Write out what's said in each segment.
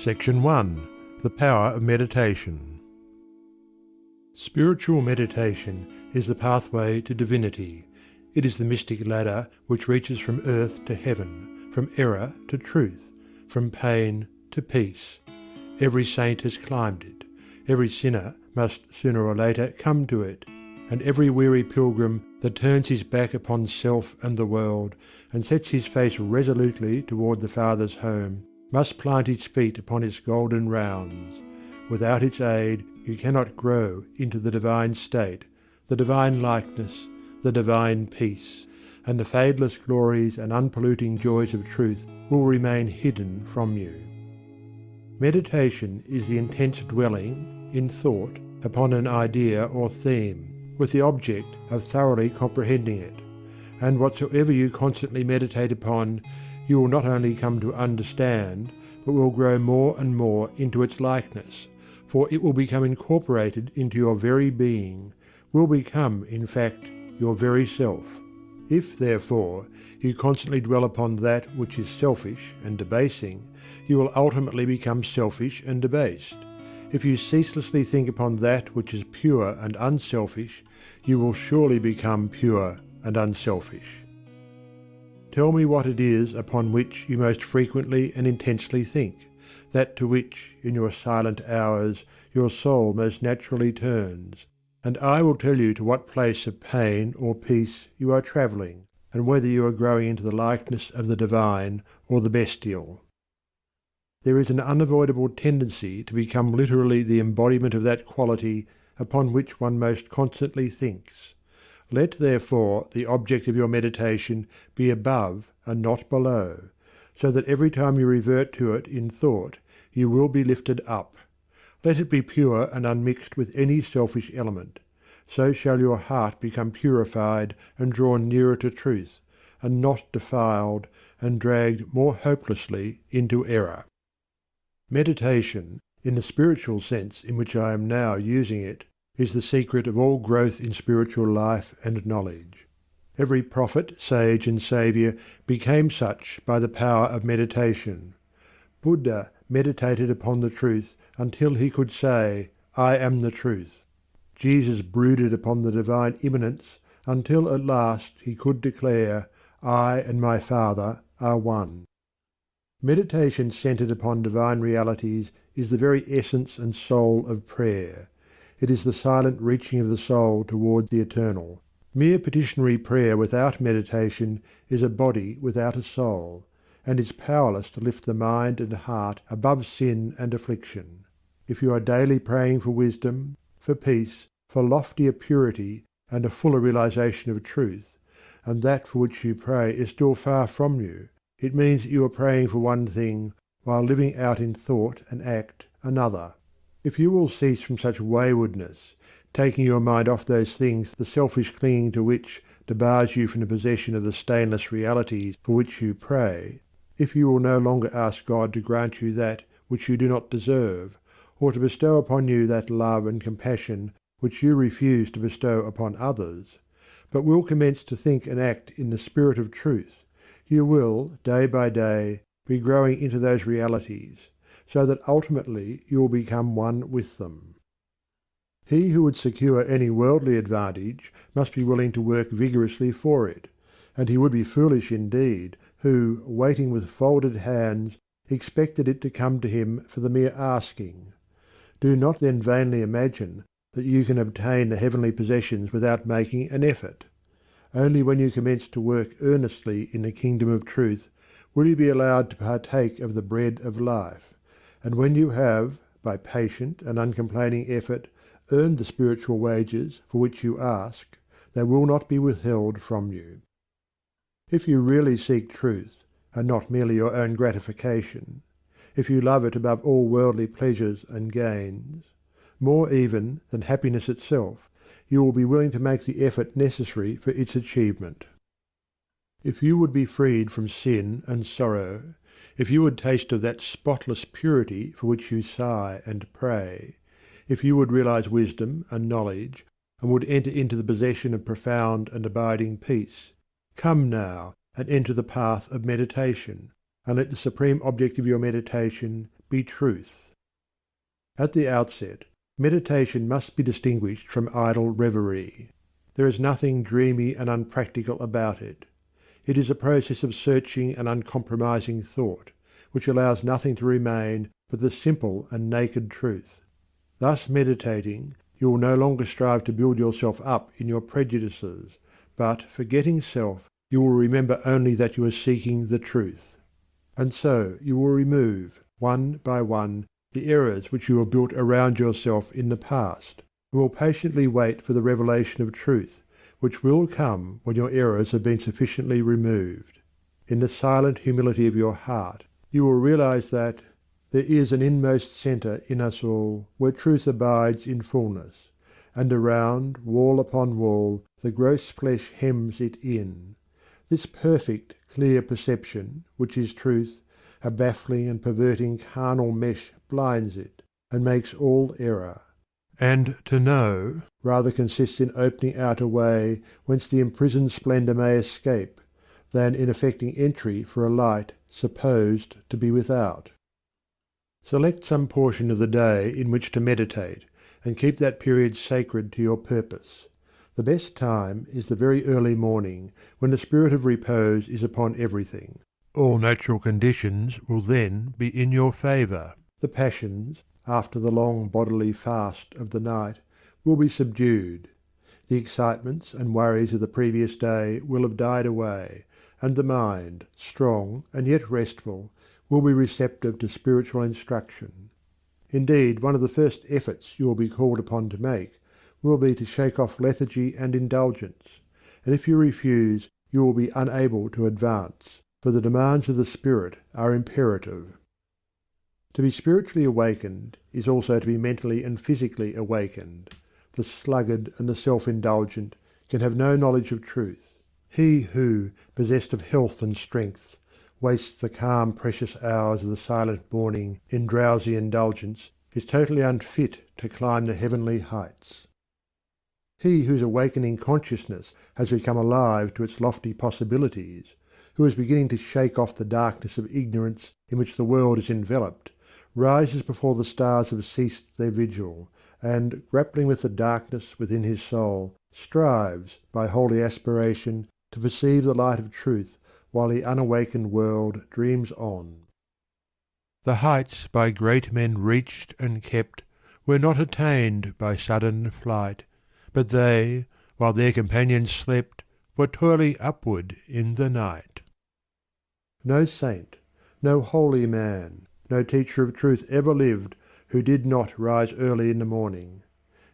Section 1. The Power of Meditation. Spiritual meditation is the pathway to divinity. It is the mystic ladder which reaches from earth to heaven, from error to truth, from pain to peace. Every saint has climbed it. Every sinner must sooner or later come to it. And every weary pilgrim that turns his back upon self and the world, and sets his face resolutely toward the Father's home, must plant his feet upon its golden rounds. Without its aid you cannot grow into the divine state, the divine likeness, the divine peace, and the fadeless glories and unpolluting joys of truth will remain hidden from you. Meditation is the intense dwelling, in thought, upon an idea or theme, with the object of thoroughly comprehending it. And whatsoever you constantly meditate upon, you will not only come to understand, but will grow more and more into its likeness, for it will become incorporated into your very being, will become, in fact, your very self. If, therefore, you constantly dwell upon that which is selfish and debasing, you will ultimately become selfish and debased. If you ceaselessly think upon that which is pure and unselfish, you will surely become pure and unselfish. Tell me what it is upon which you most frequently and intensely think, that to which, in your silent hours, your soul most naturally turns, and I will tell you to what place of pain or peace you are travelling, and whether you are growing into the likeness of the divine or the bestial. There is an unavoidable tendency to become literally the embodiment of that quality upon which one most constantly thinks. Let, therefore, the object of your meditation be above and not below, so that every time you revert to it in thought you will be lifted up. Let it be pure and unmixed with any selfish element. So shall your heart become purified and drawn nearer to truth, and not defiled and dragged more hopelessly into error. Meditation, in the spiritual sense in which I am now using it, is the secret of all growth in spiritual life and knowledge. Every prophet, sage and saviour became such by the power of meditation. Buddha meditated upon the truth until he could say, "I am the truth." Jesus brooded upon the divine immanence until at last he could declare, "I and my Father are one." Meditation centred upon divine realities is the very essence and soul of prayer. It is the silent reaching of the soul toward the eternal. Mere petitionary prayer without meditation is a body without a soul, and is powerless to lift the mind and heart above sin and affliction. If you are daily praying for wisdom, for peace, for loftier purity and a fuller realization of truth, and that for which you pray is still far from you, it means that you are praying for one thing while living out in thought and act another. If you will cease from such waywardness, taking your mind off those things the selfish clinging to which debars you from the possession of the stainless realities for which you pray, if you will no longer ask God to grant you that which you do not deserve, or to bestow upon you that love and compassion which you refuse to bestow upon others, but will commence to think and act in the spirit of truth, you will, day by day, be growing into those realities, so that ultimately you will become one with them. He who would secure any worldly advantage must be willing to work vigorously for it, and he would be foolish indeed who, waiting with folded hands, expected it to come to him for the mere asking. Do not then vainly imagine that you can obtain the heavenly possessions without making an effort. Only when you commence to work earnestly in the kingdom of truth will you be allowed to partake of the bread of life, and when you have, by patient and uncomplaining effort, earned the spiritual wages for which you ask, they will not be withheld from you. If you really seek truth, and not merely your own gratification, if you love it above all worldly pleasures and gains, more even than happiness itself, you will be willing to make the effort necessary for its achievement. If you would be freed from sin and sorrow, if you would taste of that spotless purity for which you sigh and pray, if you would realize wisdom and knowledge, and would enter into the possession of profound and abiding peace, come now and enter the path of meditation, and let the supreme object of your meditation be truth. At the outset, meditation must be distinguished from idle reverie. There is nothing dreamy and unpractical about it. It is a process of searching and uncompromising thought, which allows nothing to remain but the simple and naked truth. Thus meditating, you will no longer strive to build yourself up in your prejudices, but, forgetting self, you will remember only that you are seeking the truth. And so you will remove, one by one, the errors which you have built around yourself in the past, and will patiently wait for the revelation of truth, which will come when your errors have been sufficiently removed. In the silent humility of your heart, you will realize that there is an inmost centre in us all where truth abides in fullness, and around, wall upon wall, the gross flesh hems it in. This perfect, clear perception, which is truth, a baffling and perverting carnal mesh blinds it, and makes all error. And to know rather consists in opening out a way whence the imprisoned splendour may escape, than in effecting entry for a light supposed to be without. Select some portion of the day in which to meditate, and keep that period sacred to your purpose. The best time is the very early morning, when the spirit of repose is upon everything. All natural conditions will then be in your favour. The passions, after the long bodily fast of the night, will be subdued. The excitements and worries of the previous day will have died away, and the mind, strong and yet restful, will be receptive to spiritual instruction. Indeed, one of the first efforts you will be called upon to make will be to shake off lethargy and indulgence, and if you refuse, you will be unable to advance, for the demands of the spirit are imperative. To be spiritually awakened is also to be mentally and physically awakened. The sluggard and the self-indulgent can have no knowledge of truth. He who, possessed of health and strength, wastes the calm precious hours of the silent morning in drowsy indulgence is totally unfit to climb the heavenly heights. He whose awakening consciousness has become alive to its lofty possibilities, who is beginning to shake off the darkness of ignorance in which the world is enveloped, rises before the stars have ceased their vigil, and, grappling with the darkness within his soul, strives, by holy aspiration, to perceive the light of truth while the unawakened world dreams on. The heights by great men reached and kept were not attained by sudden flight, but they, while their companions slept, were toiling upward in the night. No saint, no holy man, no teacher of truth ever lived who did not rise early in the morning.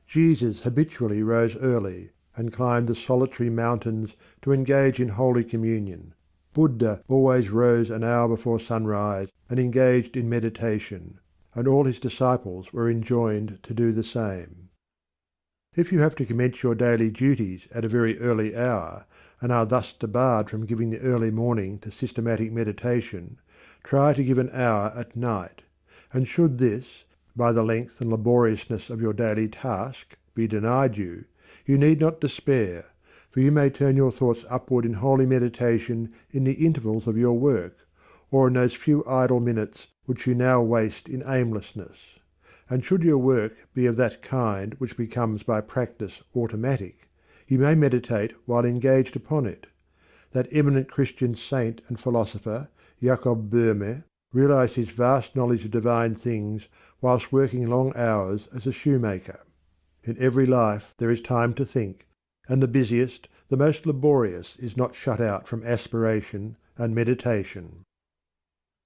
Jesus habitually rose early, and climbed the solitary mountains to engage in holy communion. Buddha always rose an hour before sunrise and engaged in meditation, and all his disciples were enjoined to do the same. If you have to commence your daily duties at a very early hour, and are thus debarred from giving the early morning to systematic meditation, try to give an hour at night, and should this, by the length and laboriousness of your daily task, be denied you, you need not despair, for you may turn your thoughts upward in holy meditation in the intervals of your work, or in those few idle minutes which you now waste in aimlessness. And should your work be of that kind which becomes by practice automatic, you may meditate while engaged upon it. That eminent Christian saint and philosopher, Jacob Boehme, realized his vast knowledge of divine things whilst working long hours as a shoemaker. In every life there is time to think, and the busiest, the most laborious is not shut out from aspiration and meditation.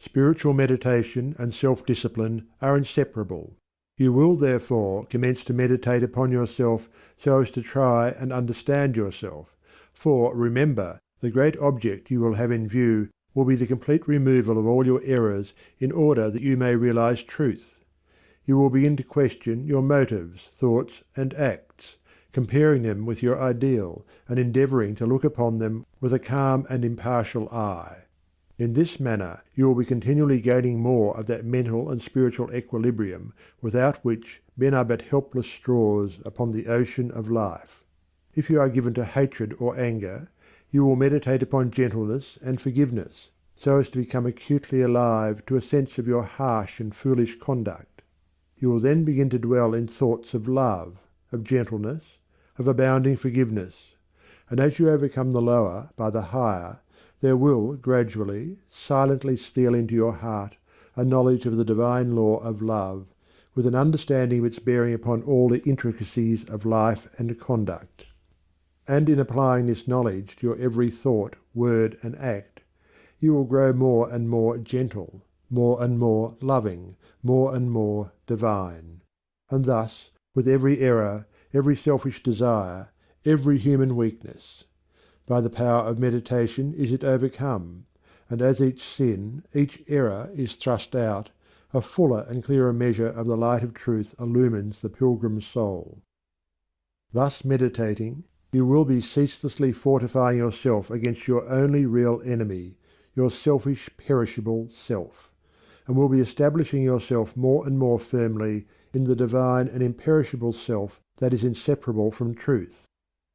Spiritual meditation and self-discipline are inseparable. You will therefore commence to meditate upon yourself so as to try and understand yourself, for remember, the great object you will have in view will be the complete removal of all your errors in order that you may realize truth. You will begin to question your motives, thoughts, and acts, comparing them with your ideal, and endeavouring to look upon them with a calm and impartial eye. In this manner you will be continually gaining more of that mental and spiritual equilibrium without which men are but helpless straws upon the ocean of life. If you are given to hatred or anger, you will meditate upon gentleness and forgiveness. so as to become acutely alive to a sense of your harsh and foolish conduct. You will then begin to dwell in thoughts of love, of gentleness, of abounding forgiveness, and as you overcome the lower by the higher, there will gradually, silently steal into your heart a knowledge of the divine law of love, with an understanding of its bearing upon all the intricacies of life and conduct. And in applying this knowledge to your every thought, word, and act, you will grow more and more gentle, more and more loving, more and more divine. And thus, with every error, every selfish desire, every human weakness, by the power of meditation is it overcome, and as each sin, each error is thrust out, a fuller and clearer measure of the light of truth illumines the pilgrim's soul. Thus meditating, you will be ceaselessly fortifying yourself against your only real enemy, your selfish, perishable self, and will be establishing yourself more and more firmly in the divine and imperishable self that is inseparable from truth.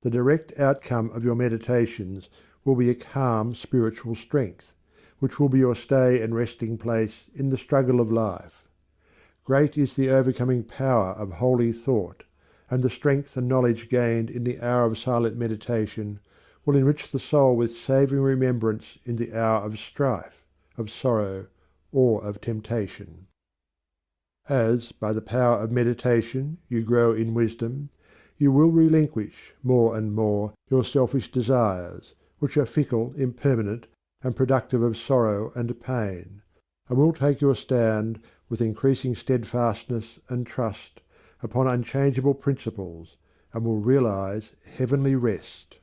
The direct outcome of your meditations will be a calm spiritual strength, which will be your stay and resting place in the struggle of life. Great is the overcoming power of holy thought, and the strength and knowledge gained in the hour of silent meditation will enrich the soul with saving remembrance in the hour of strife, of sorrow, or of temptation. As, by the power of meditation, you grow in wisdom, you will relinquish more and more your selfish desires, which are fickle, impermanent, and productive of sorrow and pain, and will take your stand with increasing steadfastness and trust upon unchangeable principles, and will realize heavenly rest.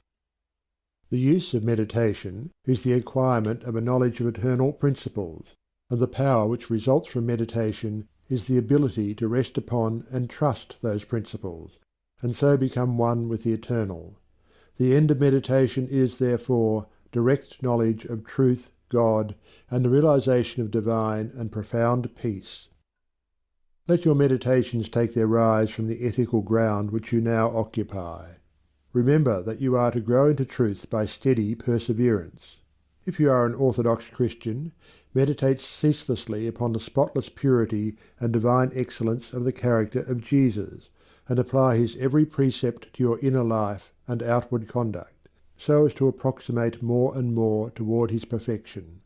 The use of meditation is the acquirement of a knowledge of eternal principles, and the power which results from meditation is the ability to rest upon and trust those principles, and so become one with the eternal. The end of meditation is, therefore, direct knowledge of truth, God, and the realization of divine and profound peace. Let your meditations take their rise from the ethical ground which you now occupy. Remember that you are to grow into truth by steady perseverance. If you are an orthodox Christian, meditate ceaselessly upon the spotless purity and divine excellence of the character of Jesus, and apply his every precept to your inner life and outward conduct, so as to approximate more and more toward his perfection.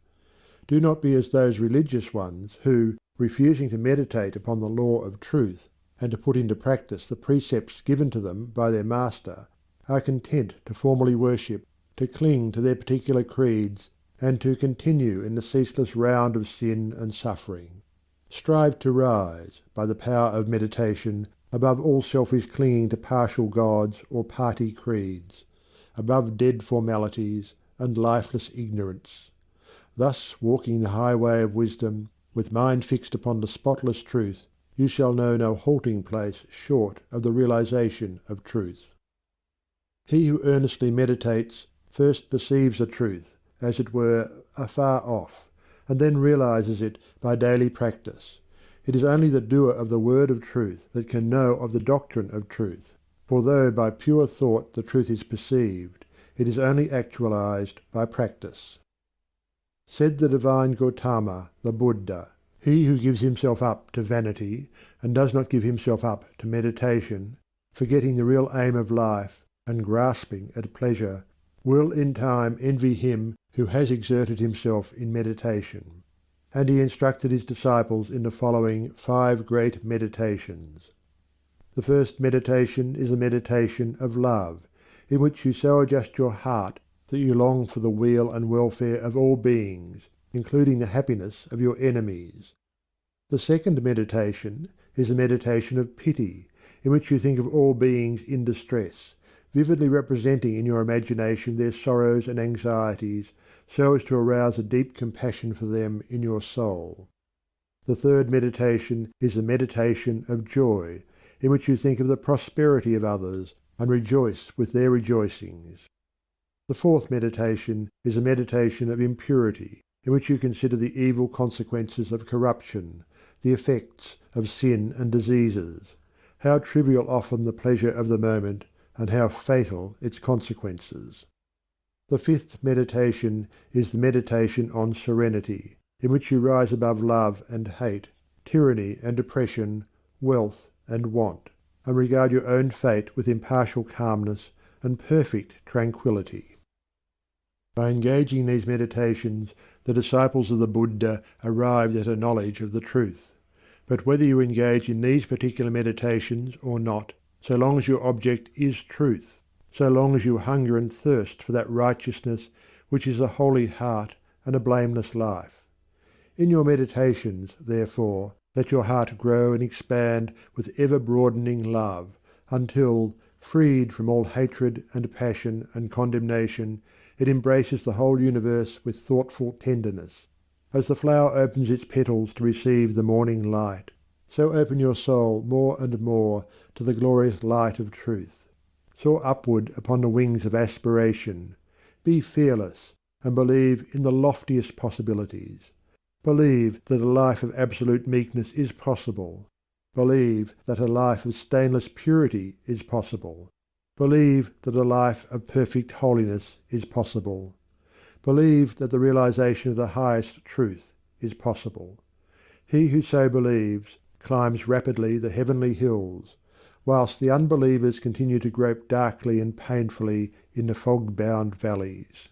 Do not be as those religious ones who, refusing to meditate upon the law of truth, and to put into practice the precepts given to them by their master, are content to formally worship, to cling to their particular creeds, and to continue in the ceaseless round of sin and suffering. Strive to rise, by the power of meditation, above all selfish clinging to partial gods or party creeds, above dead formalities and lifeless ignorance. Thus, walking the highway of wisdom, with mind fixed upon the spotless truth, you shall know no halting place short of the realization of truth. He who earnestly meditates first perceives the truth, as it were, afar off, and then realizes it by daily practice. It is only the doer of the word of truth that can know of the doctrine of truth, for though by pure thought the truth is perceived, it is only actualized by practice. Said the divine Gautama, the Buddha, "He who gives himself up to vanity, and does not give himself up to meditation, forgetting the real aim of life, and grasping at pleasure, will in time envy him who has exerted himself in meditation." And he instructed his disciples in the following 5 great meditations. The first meditation is the meditation of love, in which you so adjust your heart that you long for the weal and welfare of all beings, including the happiness of your enemies. The second meditation is the meditation of pity, in which you think of all beings in distress, vividly representing in your imagination their sorrows and anxieties, so as to arouse a deep compassion for them in your soul. The third meditation is the meditation of joy, in which you think of the prosperity of others, and rejoice with their rejoicings. The fourth meditation is a meditation of impurity, in which you consider the evil consequences of corruption, the effects of sin and diseases, how trivial often the pleasure of the moment, and how fatal its consequences. The fifth meditation is the meditation on serenity, in which you rise above love and hate, tyranny and oppression, wealth and want, and regard your own fate with impartial calmness and perfect tranquility. By engaging in these meditations, the disciples of the Buddha arrived at a knowledge of the truth. But whether you engage in these particular meditations or not, so long as your object is truth, so long as you hunger and thirst for that righteousness which is a holy heart and a blameless life. In your meditations, therefore, let your heart grow and expand with ever-broadening love, until, freed from all hatred and passion and condemnation, it embraces the whole universe with thoughtful tenderness. As the flower opens its petals to receive the morning light, so open your soul more and more to the glorious light of truth. Soar upward upon the wings of aspiration. Be fearless, and believe in the loftiest possibilities. Believe that a life of absolute meekness is possible. Believe that a life of stainless purity is possible. Believe that a life of perfect holiness is possible. Believe that the realization of the highest truth is possible. He who so believes climbs rapidly the heavenly hills, whilst the unbelievers continue to grope darkly and painfully in the fog-bound valleys.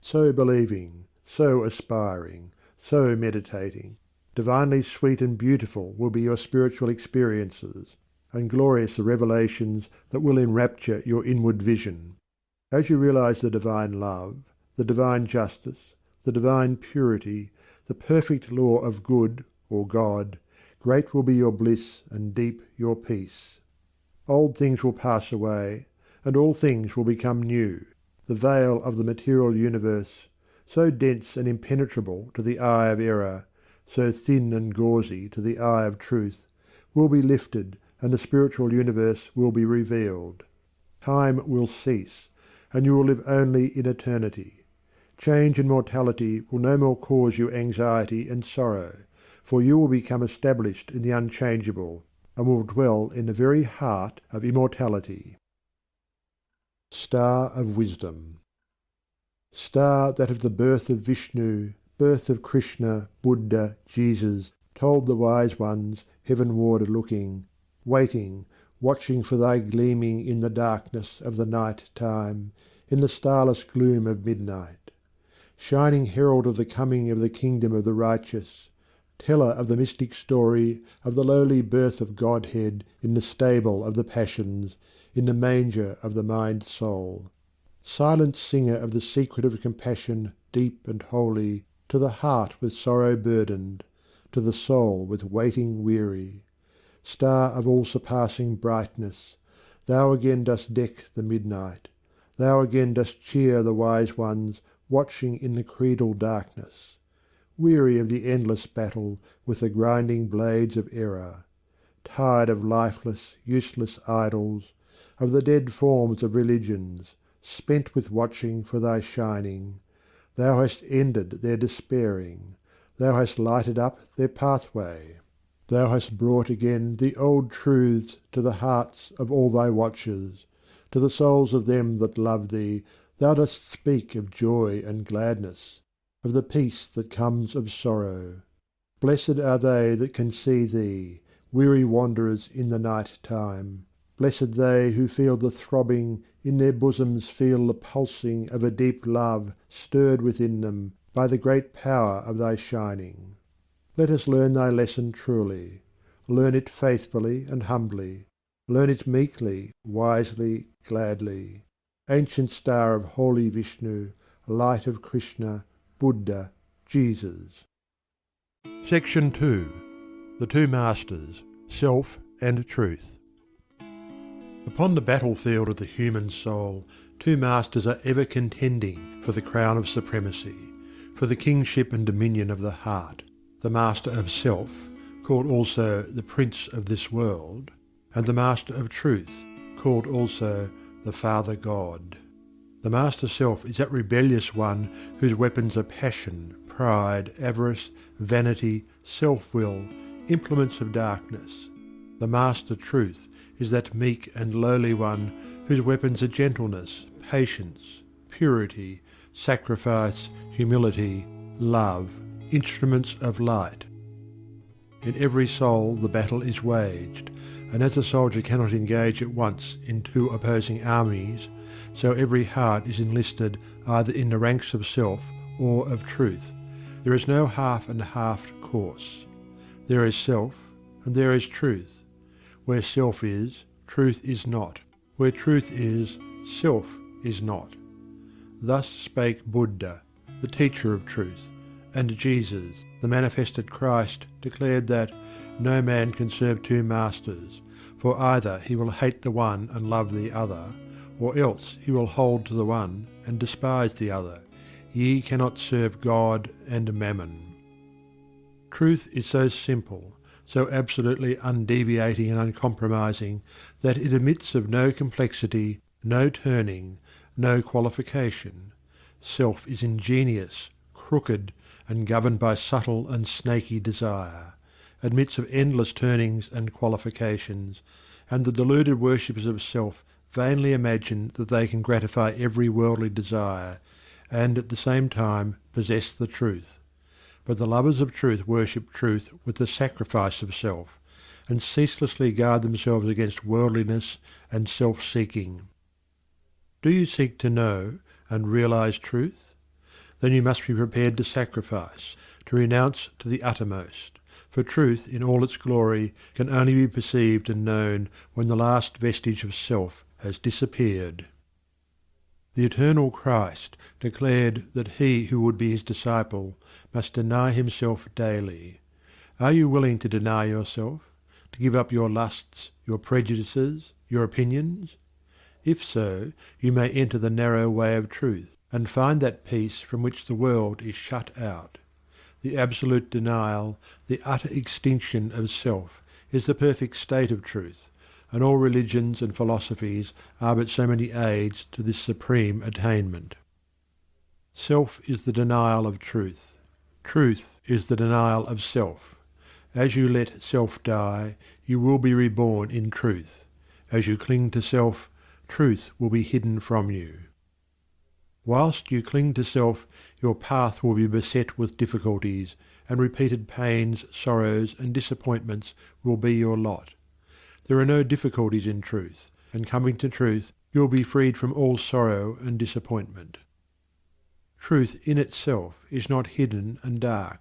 So believing, so aspiring, so meditating, divinely sweet and beautiful will be your spiritual experiences, and glorious the revelations that will enrapture your inward vision. As you realize the divine love, the divine justice, the divine purity, the perfect law of good or God, great will be your bliss and deep your peace. Old things will pass away, and all things will become new. The veil of the material universe, so dense and impenetrable to the eye of error, so thin and gauzy to the eye of truth, will be lifted, and the spiritual universe will be revealed. Time will cease, and you will live only in eternity. Change and mortality will no more cause you anxiety and sorrow, for you will become established in the unchangeable, and will dwell in the very heart of immortality. Star of Wisdom. Star that of the birth of Vishnu, birth of Krishna, Buddha, Jesus, told the wise ones, heavenward looking, waiting, watching for thy gleaming in the darkness of the night time, in the starless gloom of midnight. Shining herald of the coming of the kingdom of the righteous, teller of the mystic story of the lowly birth of Godhead in the stable of the passions, in the manger of the mind-soul. Silent singer of the secret of compassion deep and holy, to the heart with sorrow burdened, to the soul with waiting weary. Star of all-surpassing brightness, thou again dost deck the midnight, thou again dost cheer the wise ones watching in the creedal darkness. Weary of the endless battle with the grinding blades of error, tired of lifeless, useless idols, of the dead forms of religions, spent with watching for thy shining, thou hast ended their despairing, thou hast lighted up their pathway, thou hast brought again the old truths to the hearts of all thy watchers, to the souls of them that love thee thou dost speak of joy and gladness, of the peace that comes of sorrow. Blessed are they that can see thee, weary wanderers in the night time. Blessed they who feel the throbbing, in their bosoms feel the pulsing of a deep love stirred within them by the great power of thy shining. Let us learn thy lesson truly. Learn it faithfully and humbly. Learn it meekly, wisely, gladly. Ancient star of holy Vishnu, light of Krishna, Buddha, Jesus. Section 2. The Two Masters, Self and Truth. Upon the battlefield of the human soul, two masters are ever contending for the crown of supremacy, for the kingship and dominion of the heart, the master of self, called also the prince of this world, and the master of truth, called also the Father God. The master self is that rebellious one whose weapons are passion, pride, avarice, vanity, self-will, implements of darkness. The master truth is that meek and lowly one whose weapons are gentleness, patience, purity, sacrifice, humility, love, instruments of light. In every soul the battle is waged, and as a soldier cannot engage at once in two opposing armies, so every heart is enlisted either in the ranks of self or of truth. There is no half and half course. There is self, and there is truth. Where self is, truth is not. Where truth is, self is not. Thus spake Buddha, the teacher of truth, and Jesus, the manifested Christ, declared that no man can serve two masters, for either he will hate the one and love the other, or else he will hold to the one and despise the other. Ye cannot serve God and mammon. Truth is so simple, so absolutely undeviating and uncompromising, that it admits of no complexity, no turning, no qualification. Self is ingenious, crooked, and governed by subtle and snaky desire, admits of endless turnings and qualifications, and the deluded worshippers of self vainly imagine that they can gratify every worldly desire, and at the same time possess the truth. But the lovers of truth worship truth with the sacrifice of self, and ceaselessly guard themselves against worldliness and self-seeking. Do you seek to know and realize truth? Then you must be prepared to sacrifice, to renounce to the uttermost, for truth in all its glory can only be perceived and known when the last vestige of self has disappeared. The eternal Christ declared that he who would be his disciple must deny himself daily. Are you willing to deny yourself, to give up your lusts, your prejudices, your opinions? If so, you may enter the narrow way of truth, and find that peace from which the world is shut out. The absolute denial, the utter extinction of self, is the perfect state of truth, and all religions and philosophies are but so many aids to this supreme attainment. Self is the denial of truth. Truth is the denial of self. As you let self die, you will be reborn in truth. As you cling to self, truth will be hidden from you. Whilst you cling to self, your path will be beset with difficulties, and repeated pains, sorrows, and disappointments will be your lot. There are no difficulties in truth, and coming to truth, you will be freed from all sorrow and disappointment. Truth in itself is not hidden and dark.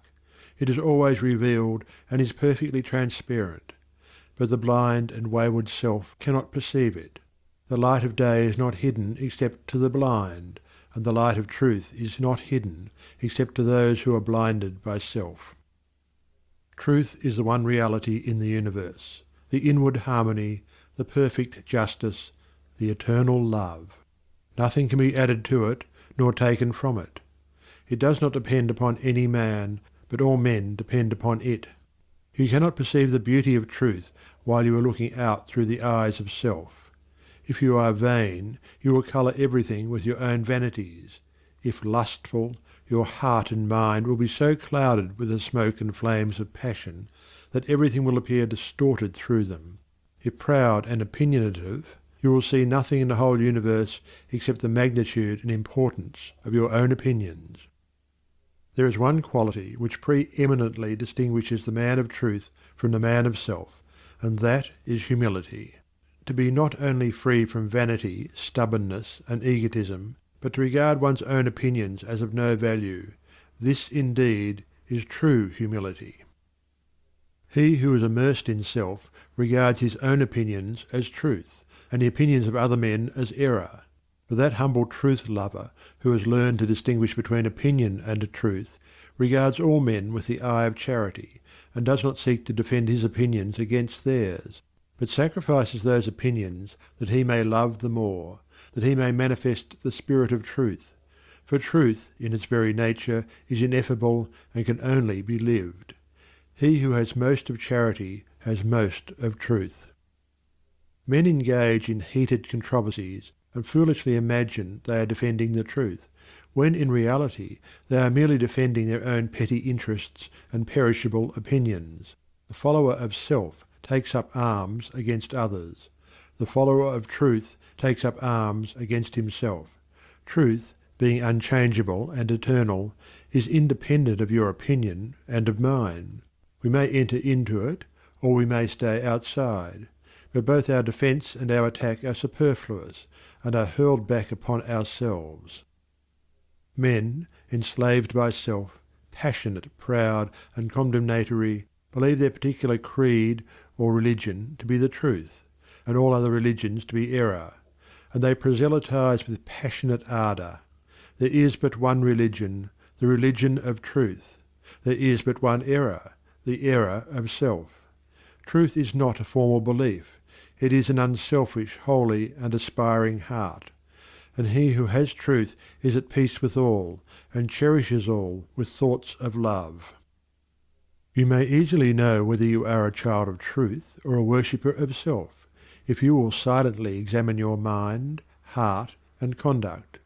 It is always revealed and is perfectly transparent. But the blind and wayward self cannot perceive it. The light of day is not hidden except to the blind, and the light of truth is not hidden except to those who are blinded by self. Truth is the one reality in the universe, the inward harmony, the perfect justice, the eternal love. Nothing can be added to it, nor taken from it. It does not depend upon any man, but all men depend upon it. You cannot perceive the beauty of truth while you are looking out through the eyes of self. If you are vain, you will colour everything with your own vanities. If lustful, your heart and mind will be so clouded with the smoke and flames of passion that everything will appear distorted through them. If proud and opinionative, you will see nothing in the whole universe except the magnitude and importance of your own opinions. There is one quality which pre-eminently distinguishes the man of truth from the man of self, and that is humility. To be not only free from vanity, stubbornness, and egotism, but to regard one's own opinions as of no value, this indeed is true humility. He who is immersed in self regards his own opinions as truth, and the opinions of other men as error. But that humble truth-lover who has learned to distinguish between opinion and truth regards all men with the eye of charity, and does not seek to defend his opinions against theirs, but sacrifices those opinions that he may love the more, that he may manifest the spirit of truth. For truth, in its very nature, is ineffable and can only be lived. He who has most of charity has most of truth. Men engage in heated controversies and foolishly imagine they are defending the truth, when in reality they are merely defending their own petty interests and perishable opinions. The follower of self takes up arms against others. The follower of truth takes up arms against himself. Truth being unchangeable and eternal, is independent of your opinion and of mine. We may enter into it, or we may stay outside, but both our defence and our attack are superfluous, and are hurled back upon ourselves. Men, enslaved by self, passionate, proud, and condemnatory, believe their particular creed or religion to be the truth, and all other religions to be error, and they proselytise with passionate ardour. There is but one religion, the religion of truth. There is but one error, the error of self. Truth is not a formal belief. It is an unselfish, holy, and aspiring heart. And he who has truth is at peace with all, and cherishes all with thoughts of love. You may easily know whether you are a child of truth or a worshipper of self, if you will silently examine your mind, heart, and conduct.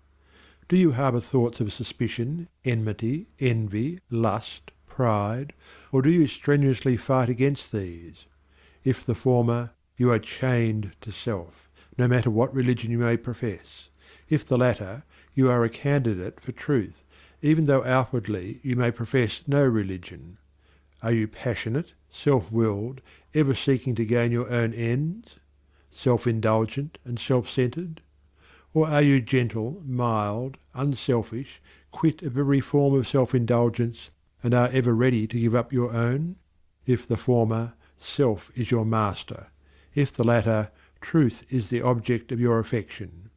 Do you harbour thoughts of suspicion, enmity, envy, lust, pride, or do you strenuously fight against these? If the former, you are chained to self, no matter what religion you may profess. If the latter, you are a candidate for truth, even though outwardly you may profess no religion. Are you passionate, self-willed, ever seeking to gain your own ends? Self-indulgent and self-centred? Or are you gentle, mild, unselfish, quit of every form of self-indulgence, and are ever ready to give up your own? If the former, self is your master. If the latter, truth is the object of your affection.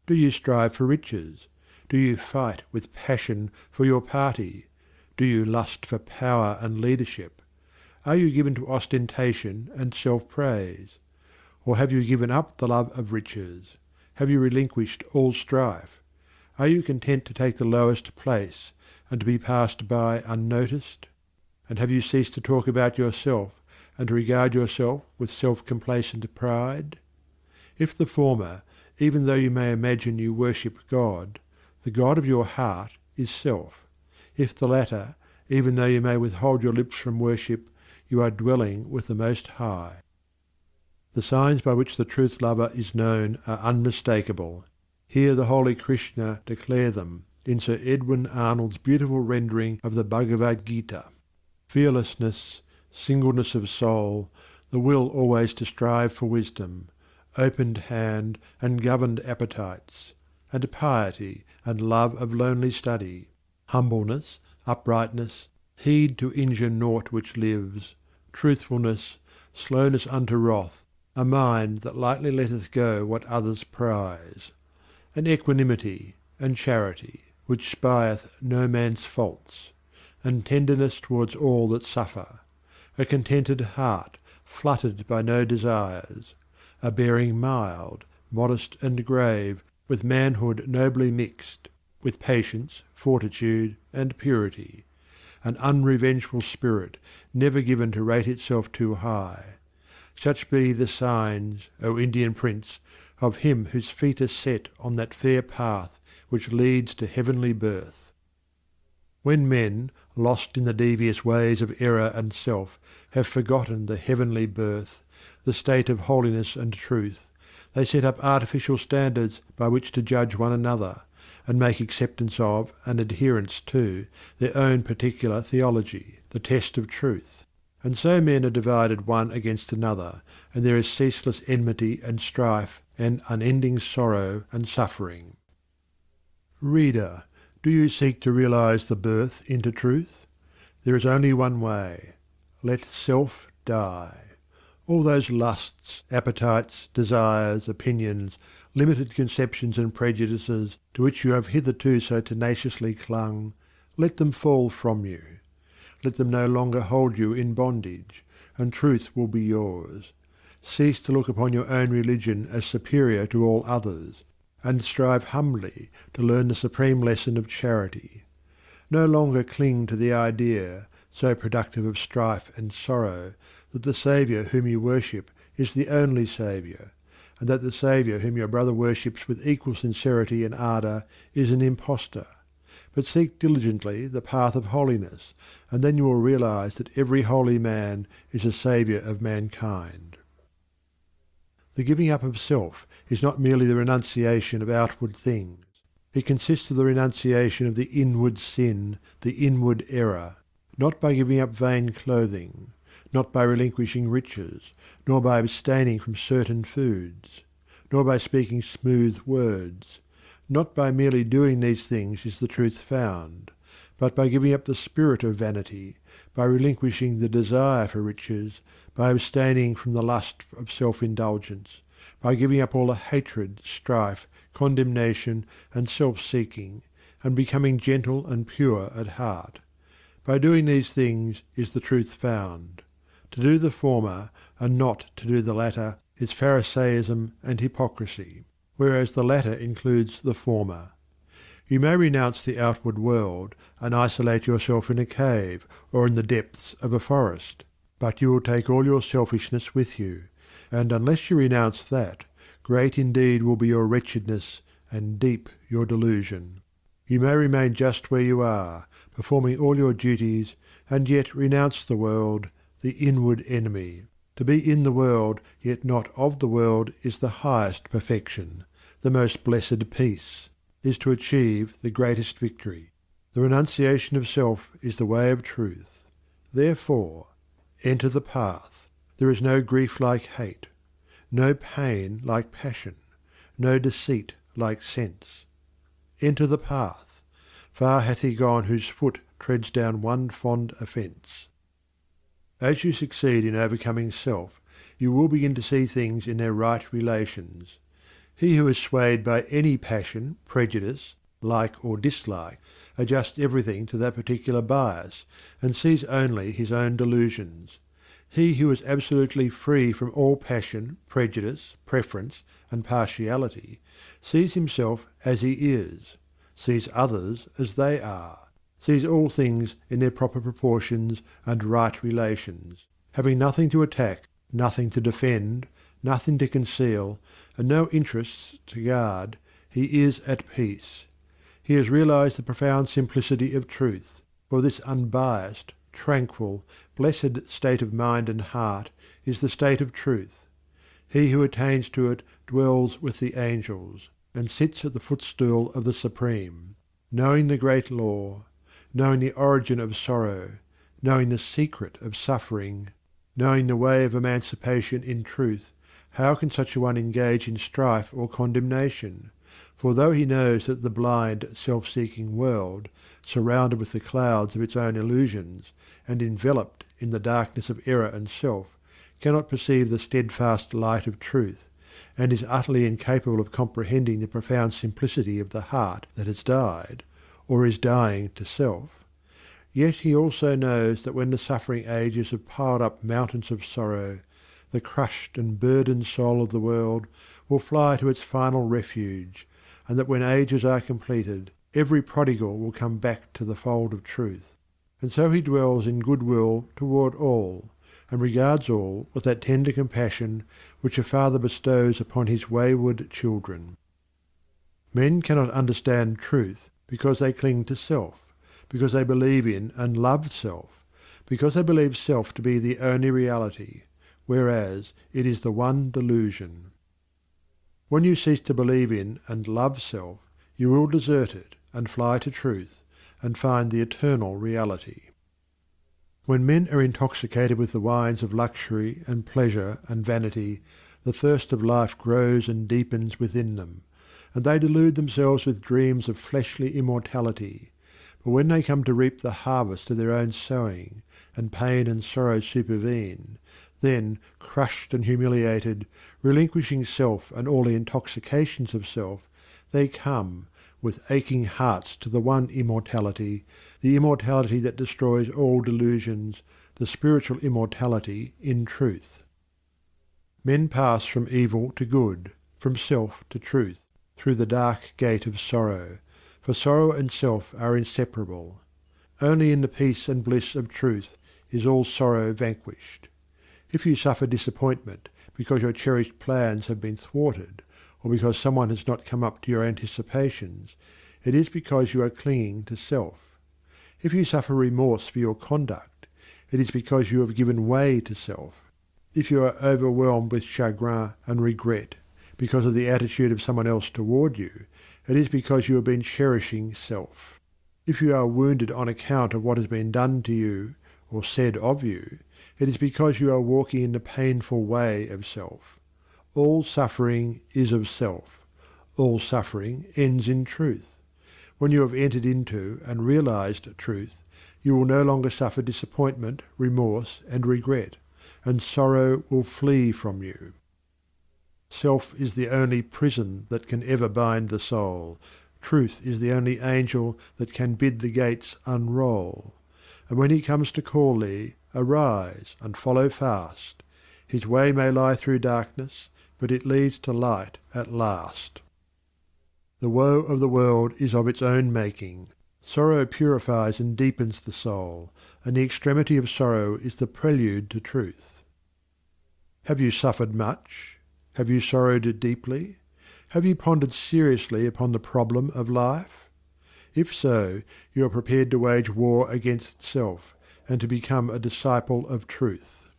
Do you strive for riches? Do you fight with passion for your party? Do you lust for power and leadership? Are you given to ostentation and self-praise? Or have you given up the love of riches? Have you relinquished all strife? Are you content to take the lowest place, and to be passed by unnoticed? And have you ceased to talk about yourself, and to regard yourself with self-complacent pride? If the former, even though you may imagine you worship God, the God of your heart is self. If the latter, even though you may withhold your lips from worship, you are dwelling with the Most High. The signs by which the truth-lover is known are unmistakable. Hear the holy Krishna declare them in Sir Edwin Arnold's beautiful rendering of the Bhagavad Gita. Fearlessness, singleness of soul, the will always to strive for wisdom, opened hand and governed appetites, and piety and love of lonely study, humbleness, uprightness, heed to injure naught which lives, truthfulness, slowness unto wrath, a mind that lightly letteth go what others prize, an equanimity and charity, which spieth no man's faults, and tenderness towards all that suffer, a contented heart, fluttered by no desires, a bearing mild, modest and grave, with manhood nobly mixed, with patience, fortitude, and purity, an unrevengeful spirit, never given to rate itself too high. Such be the signs, O Indian Prince, of him whose feet are set on that fair path which leads to heavenly birth. When men, lost in the devious ways of error and self, have forgotten the heavenly birth, the state of holiness and truth, they set up artificial standards by which to judge one another, and make acceptance of and adherence to their own particular theology, the test of truth. And so men are divided one against another, and there is ceaseless enmity and strife and unending sorrow and suffering. Reader, do you seek to realize the birth into truth? There is only one way. Let self die. All those lusts, appetites, desires, opinions, limited conceptions and prejudices to which you have hitherto so tenaciously clung, let them fall from you. Let them no longer hold you in bondage, and truth will be yours. Cease to look upon your own religion as superior to all others, and strive humbly to learn the supreme lesson of charity. No longer cling to the idea, so productive of strife and sorrow, that the Saviour whom you worship is the only Saviour, and that the Saviour whom your brother worships with equal sincerity and ardour is an impostor. But seek diligently the path of holiness, and then you will realize that every holy man is a saviour of mankind. The giving up of self is not merely the renunciation of outward things. It consists of the renunciation of the inward sin, the inward error, not by giving up vain clothing, not by relinquishing riches, nor by abstaining from certain foods, nor by speaking smooth words. Not by merely doing these things is the truth found, but by giving up the spirit of vanity, by relinquishing the desire for riches, by abstaining from the lust of self-indulgence, by giving up all the hatred, strife, condemnation, and self-seeking, and becoming gentle and pure at heart. By doing these things is the truth found. To do the former, and not to do the latter, is Pharisaism and hypocrisy, whereas the latter includes the former. You may renounce the outward world and isolate yourself in a cave or in the depths of a forest, but you will take all your selfishness with you, and unless you renounce that, great indeed will be your wretchedness and deep your delusion. You may remain just where you are, performing all your duties, and yet renounce the world, the inward enemy. To be in the world, yet not of the world, is the highest perfection, the most blessed peace, is to achieve the greatest victory. The renunciation of self is the way of truth. Therefore, enter the path. There is no grief like hate, no pain like passion, no deceit like sense. Enter the path. Far hath he gone whose foot treads down one fond offence. As you succeed in overcoming self, you will begin to see things in their right relations. He who is swayed by any passion, prejudice, like or dislike, adjusts everything to that particular bias, and sees only his own delusions. He who is absolutely free from all passion, prejudice, preference, and partiality, sees himself as he is, sees others as they are, sees all things in their proper proportions and right relations. Having nothing to attack, nothing to defend, nothing to conceal, and no interests to guard, he is at peace. He has realized the profound simplicity of truth, for this unbiased, tranquil, blessed state of mind and heart is the state of truth. He who attains to it dwells with the angels, and sits at the footstool of the Supreme, knowing the great law, knowing the origin of sorrow, knowing the secret of suffering, knowing the way of emancipation in truth. How can such a one engage in strife or condemnation? For though he knows that the blind, self-seeking world, surrounded with the clouds of its own illusions, and enveloped in the darkness of error and self, cannot perceive the steadfast light of truth, and is utterly incapable of comprehending the profound simplicity of the heart that has died, or is dying to self, yet he also knows that when the suffering ages have piled up mountains of sorrow, the crushed and burdened soul of the world will fly to its final refuge, and that when ages are completed, every prodigal will come back to the fold of truth. And so he dwells in goodwill toward all, and regards all with that tender compassion which a father bestows upon his wayward children. Men cannot understand truth because they cling to self, because they believe in and love self, because they believe self to be the only reality, whereas it is the one delusion. When you cease to believe in and love self, you will desert it and fly to truth, and find the eternal reality. When men are intoxicated with the wines of luxury and pleasure and vanity, the thirst of life grows and deepens within them, and they delude themselves with dreams of fleshly immortality. But when they come to reap the harvest of their own sowing, and pain and sorrow supervene, then, crushed and humiliated, relinquishing self and all the intoxications of self, they come, with aching hearts, to the one immortality, the immortality that destroys all delusions, the spiritual immortality in truth. Men pass from evil to good, from self to truth, through the dark gate of sorrow, for sorrow and self are inseparable. Only in the peace and bliss of truth is all sorrow vanquished. If you suffer disappointment because your cherished plans have been thwarted, or because someone has not come up to your anticipations, it is because you are clinging to self. If you suffer remorse for your conduct, it is because you have given way to self. If you are overwhelmed with chagrin and regret, because of the attitude of someone else toward you, it is because you have been cherishing self. If you are wounded on account of what has been done to you or said of you, it is because you are walking in the painful way of self. All suffering is of self. All suffering ends in truth. When you have entered into and realized truth, you will no longer suffer disappointment, remorse, and regret, and sorrow will flee from you. Self is the only prison that can ever bind the soul. Truth is the only angel that can bid the gates unroll. And when he comes to call thee, arise and follow fast. His way may lie through darkness, but it leads to light at last. The woe of the world is of its own making. Sorrow purifies and deepens the soul, and the extremity of sorrow is the prelude to truth. Have you suffered much? Have you sorrowed deeply? Have you pondered seriously upon the problem of life? If so, you are prepared to wage war against self, and to become a disciple of truth.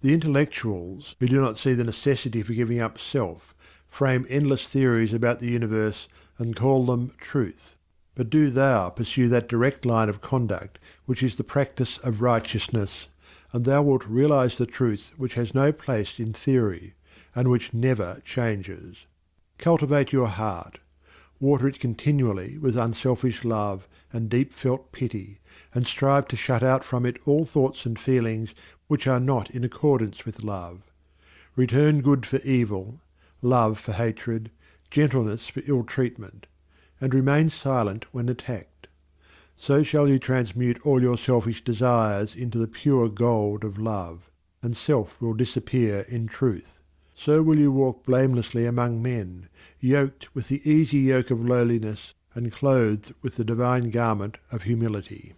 The intellectuals, who do not see the necessity for giving up self, frame endless theories about the universe and call them truth. But do thou pursue that direct line of conduct which is the practice of righteousness, and thou wilt realize the truth which has no place in theory, and which never changes. Cultivate your heart. Water it continually with unselfish love and deep-felt pity, and strive to shut out from it all thoughts and feelings which are not in accordance with love. Return good for evil, love for hatred, gentleness for ill-treatment, and remain silent when attacked. So shall you transmute all your selfish desires into the pure gold of love, and self will disappear in truth. So will you walk blamelessly among men, yoked with the easy yoke of lowliness, and clothed with the divine garment of humility.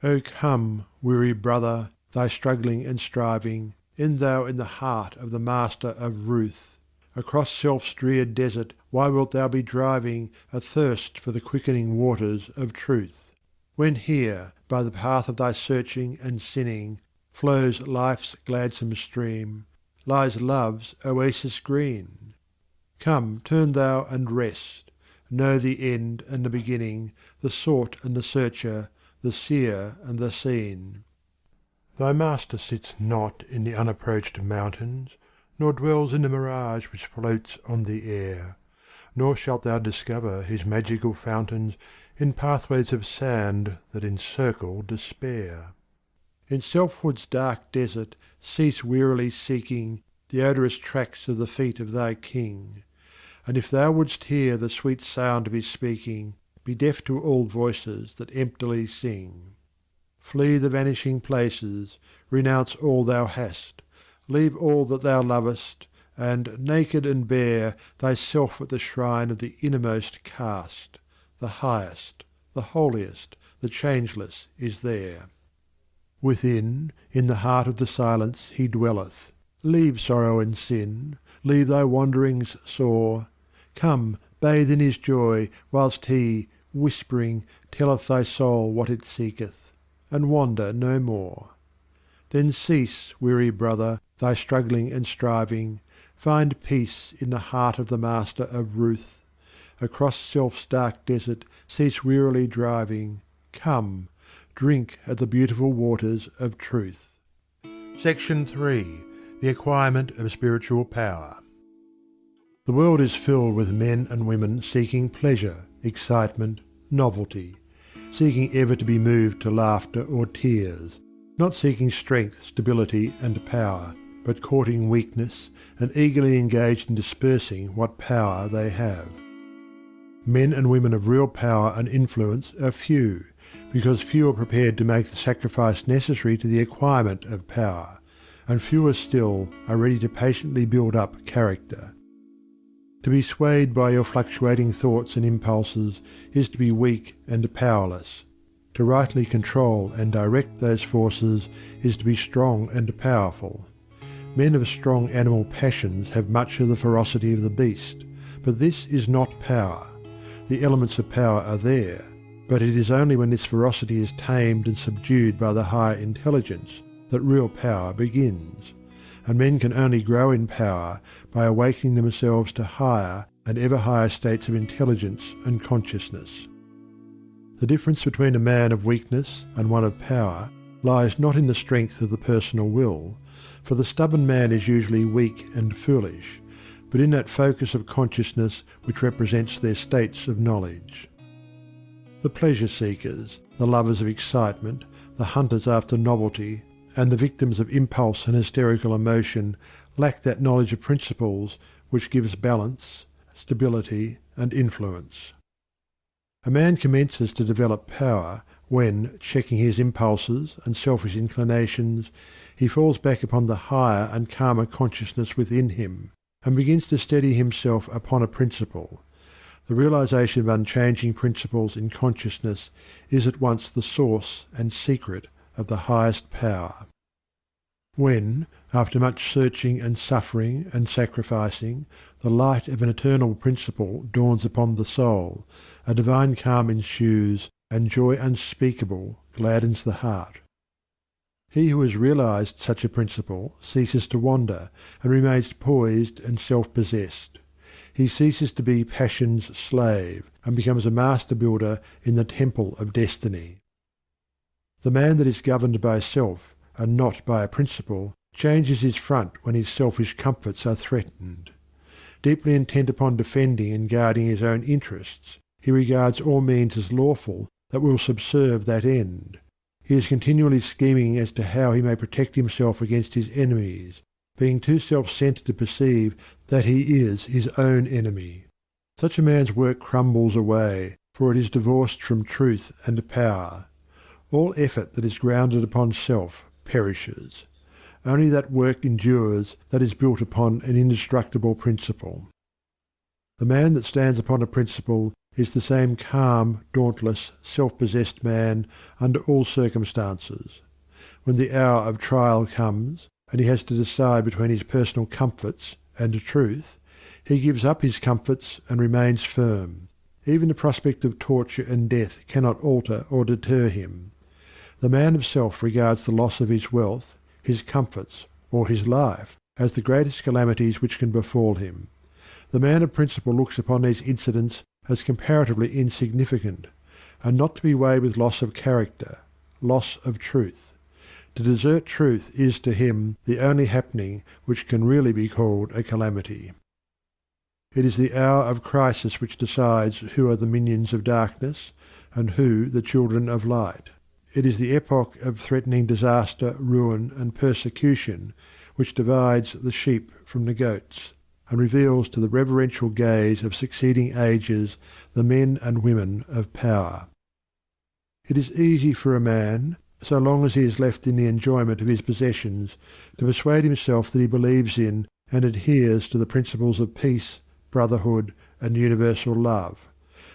O come, weary brother, thy struggling and striving, end thou in the heart of the Master of Ruth. Across self's drear desert why wilt thou be driving, athirst for the quickening waters of truth? When here, by the path of thy searching and sinning, flows life's gladsome stream, lies love's oasis green. Come, turn thou and rest. Know the end and the beginning, the sought and the searcher, the seer and the seen. Thy master sits not in the unapproached mountains, nor dwells in the mirage which floats on the air, nor shalt thou discover his magical fountains in pathways of sand that encircle despair. In selfhood's dark desert cease wearily seeking the odorous tracks of the feet of thy King. And if thou wouldst hear the sweet sound of his speaking, be deaf to all voices that emptily sing. Flee the vanishing places, renounce all thou hast, leave all that thou lovest, and, naked and bare, thyself at the shrine of the innermost cast. The highest, the holiest, the changeless is there. Within, in the heart of the silence, he dwelleth. Leave sorrow and sin, leave thy wanderings sore. Come, bathe in his joy, whilst he, whispering, telleth thy soul what it seeketh, and wander no more. Then cease, weary brother, thy struggling and striving, find peace in the heart of the Master of Ruth. Across self's dark desert cease wearily driving, come, drink at the beautiful waters of truth. Section 3. The Acquirement of Spiritual Power. The world is filled with men and women seeking pleasure, excitement, novelty, seeking ever to be moved to laughter or tears, not seeking strength, stability, and power, but courting weakness and eagerly engaged in dispersing what power they have. Men and women of real power and influence are few, because few are prepared to make the sacrifice necessary to the acquirement of power, and fewer still are ready to patiently build up character. To be swayed by your fluctuating thoughts and impulses is to be weak and powerless. To rightly control and direct those forces is to be strong and powerful. Men of strong animal passions have much of the ferocity of the beast, but this is not power. The elements of power are there, but it is only when this ferocity is tamed and subdued by the higher intelligence that real power begins. and men can only grow in power by awakening themselves to higher and ever higher states of intelligence and consciousness. The difference between a man of weakness and one of power lies not in the strength of the personal will, for the stubborn man is usually weak and foolish, but in that focus of consciousness which represents their states of knowledge. The pleasure seekers, the lovers of excitement, the hunters after novelty, and the victims of impulse and hysterical emotion lack that knowledge of principles which gives balance, stability, and influence. A man commences to develop power when, checking his impulses and selfish inclinations, he falls back upon the higher and calmer consciousness within him, and begins to steady himself upon a principle. The realization of unchanging principles in consciousness is at once the source and secret of the highest power. When, after much searching and suffering and sacrificing, the light of an eternal principle dawns upon the soul, a divine calm ensues, and joy unspeakable gladdens the heart. He who has realized such a principle ceases to wander, and remains poised and self-possessed. He ceases to be passion's slave, and becomes a master builder in the temple of destiny. The man that is governed by self, and not by a principle, changes his front when his selfish comforts are threatened. Deeply intent upon defending and guarding his own interests, he regards all means as lawful that will subserve that end. He is continually scheming as to how he may protect himself against his enemies, being too self-centered to perceive that he is his own enemy. Such a man's work crumbles away, for it is divorced from truth and power. All effort that is grounded upon self perishes. Only that work endures that is built upon an indestructible principle. The man that stands upon a principle is the same calm, dauntless, self-possessed man under all circumstances. When the hour of trial comes, and he has to decide between his personal comforts and truth, he gives up his comforts and remains firm. Even the prospect of torture and death cannot alter or deter him. The man of self regards the loss of his wealth, his comforts, or his life as the greatest calamities which can befall him. The man of principle looks upon these incidents as comparatively insignificant, and not to be weighed with loss of character, loss of truth. To desert truth is to him the only happening which can really be called a calamity. It is the hour of crisis which decides who are the minions of darkness, and who the children of light. It is the epoch of threatening disaster, ruin, and persecution which divides the sheep from the goats, and reveals to the reverential gaze of succeeding ages the men and women of power. It is easy for a man, so long as he is left in the enjoyment of his possessions, to persuade himself that he believes in and adheres to the principles of peace, brotherhood, and universal love.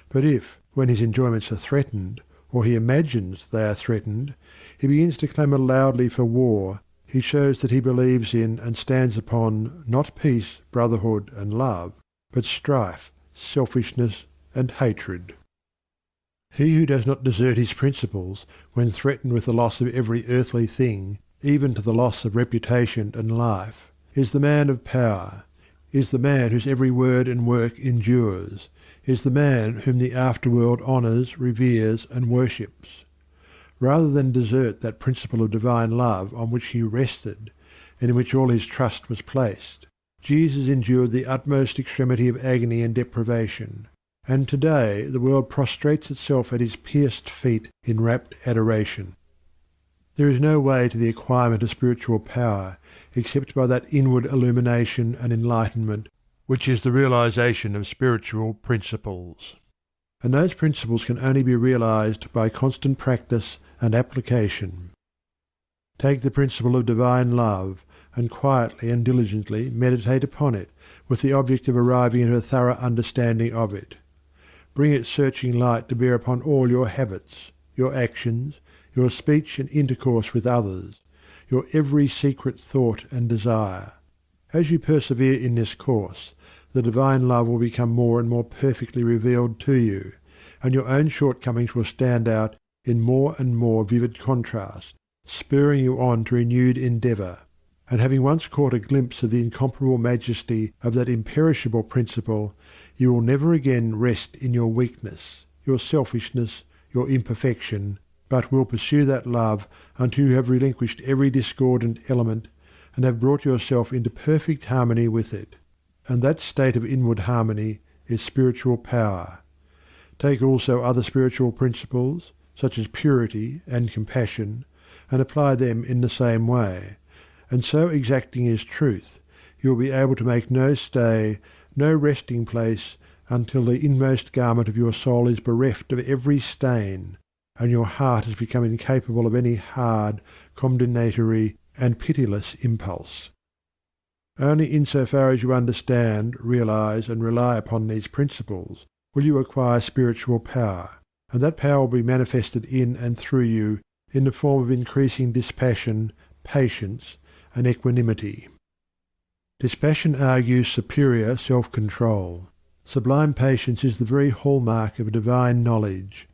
But if, when his enjoyments are threatened, or he imagines they are threatened, he begins to clamour loudly for war, he shows that he believes in and stands upon not peace, brotherhood, and love, but strife, selfishness, and hatred. He who does not desert his principles when threatened with the loss of every earthly thing, even to the loss of reputation and life, is the man of power, is the man whose every word and work endures, is the man whom the afterworld honours, reveres, and worships. Rather than desert that principle of divine love on which he rested, and in which all his trust was placed, Jesus endured the utmost extremity of agony and deprivation, and today the world prostrates itself at his pierced feet in rapt adoration. There is no way to the acquirement of spiritual power except by that inward illumination and enlightenment which is the realization of spiritual principles. And those principles can only be realized by constant practice and application. Take the principle of divine love, and quietly and diligently meditate upon it, with the object of arriving at a thorough understanding of it. Bring its searching light to bear upon all your habits, your actions, your speech and intercourse with others, your every secret thought and desire. As you persevere in this course, the divine love will become more and more perfectly revealed to you, and your own shortcomings will stand out in more and more vivid contrast, spurring you on to renewed endeavour, and having once caught a glimpse of the incomparable majesty of that imperishable principle, you will never again rest in your weakness, your selfishness, your imperfection, but will pursue that love until you have relinquished every discordant element and have brought yourself into perfect harmony with it. And that state of inward harmony is spiritual power. Take also other spiritual principles, such as purity and compassion, and apply them in the same way, and so exacting is truth, you will be able to make no stay, no resting place, until the inmost garment of your soul is bereft of every stain, and your heart has become incapable of any hard, condemnatory, and pitiless impulse. Only in so far as you understand, realize, and rely upon these principles will you acquire spiritual power, and that power will be manifested in and through you in the form of increasing dispassion, patience, and equanimity. Dispassion argues superior self-control. Sublime patience is the very hallmark of divine knowledge,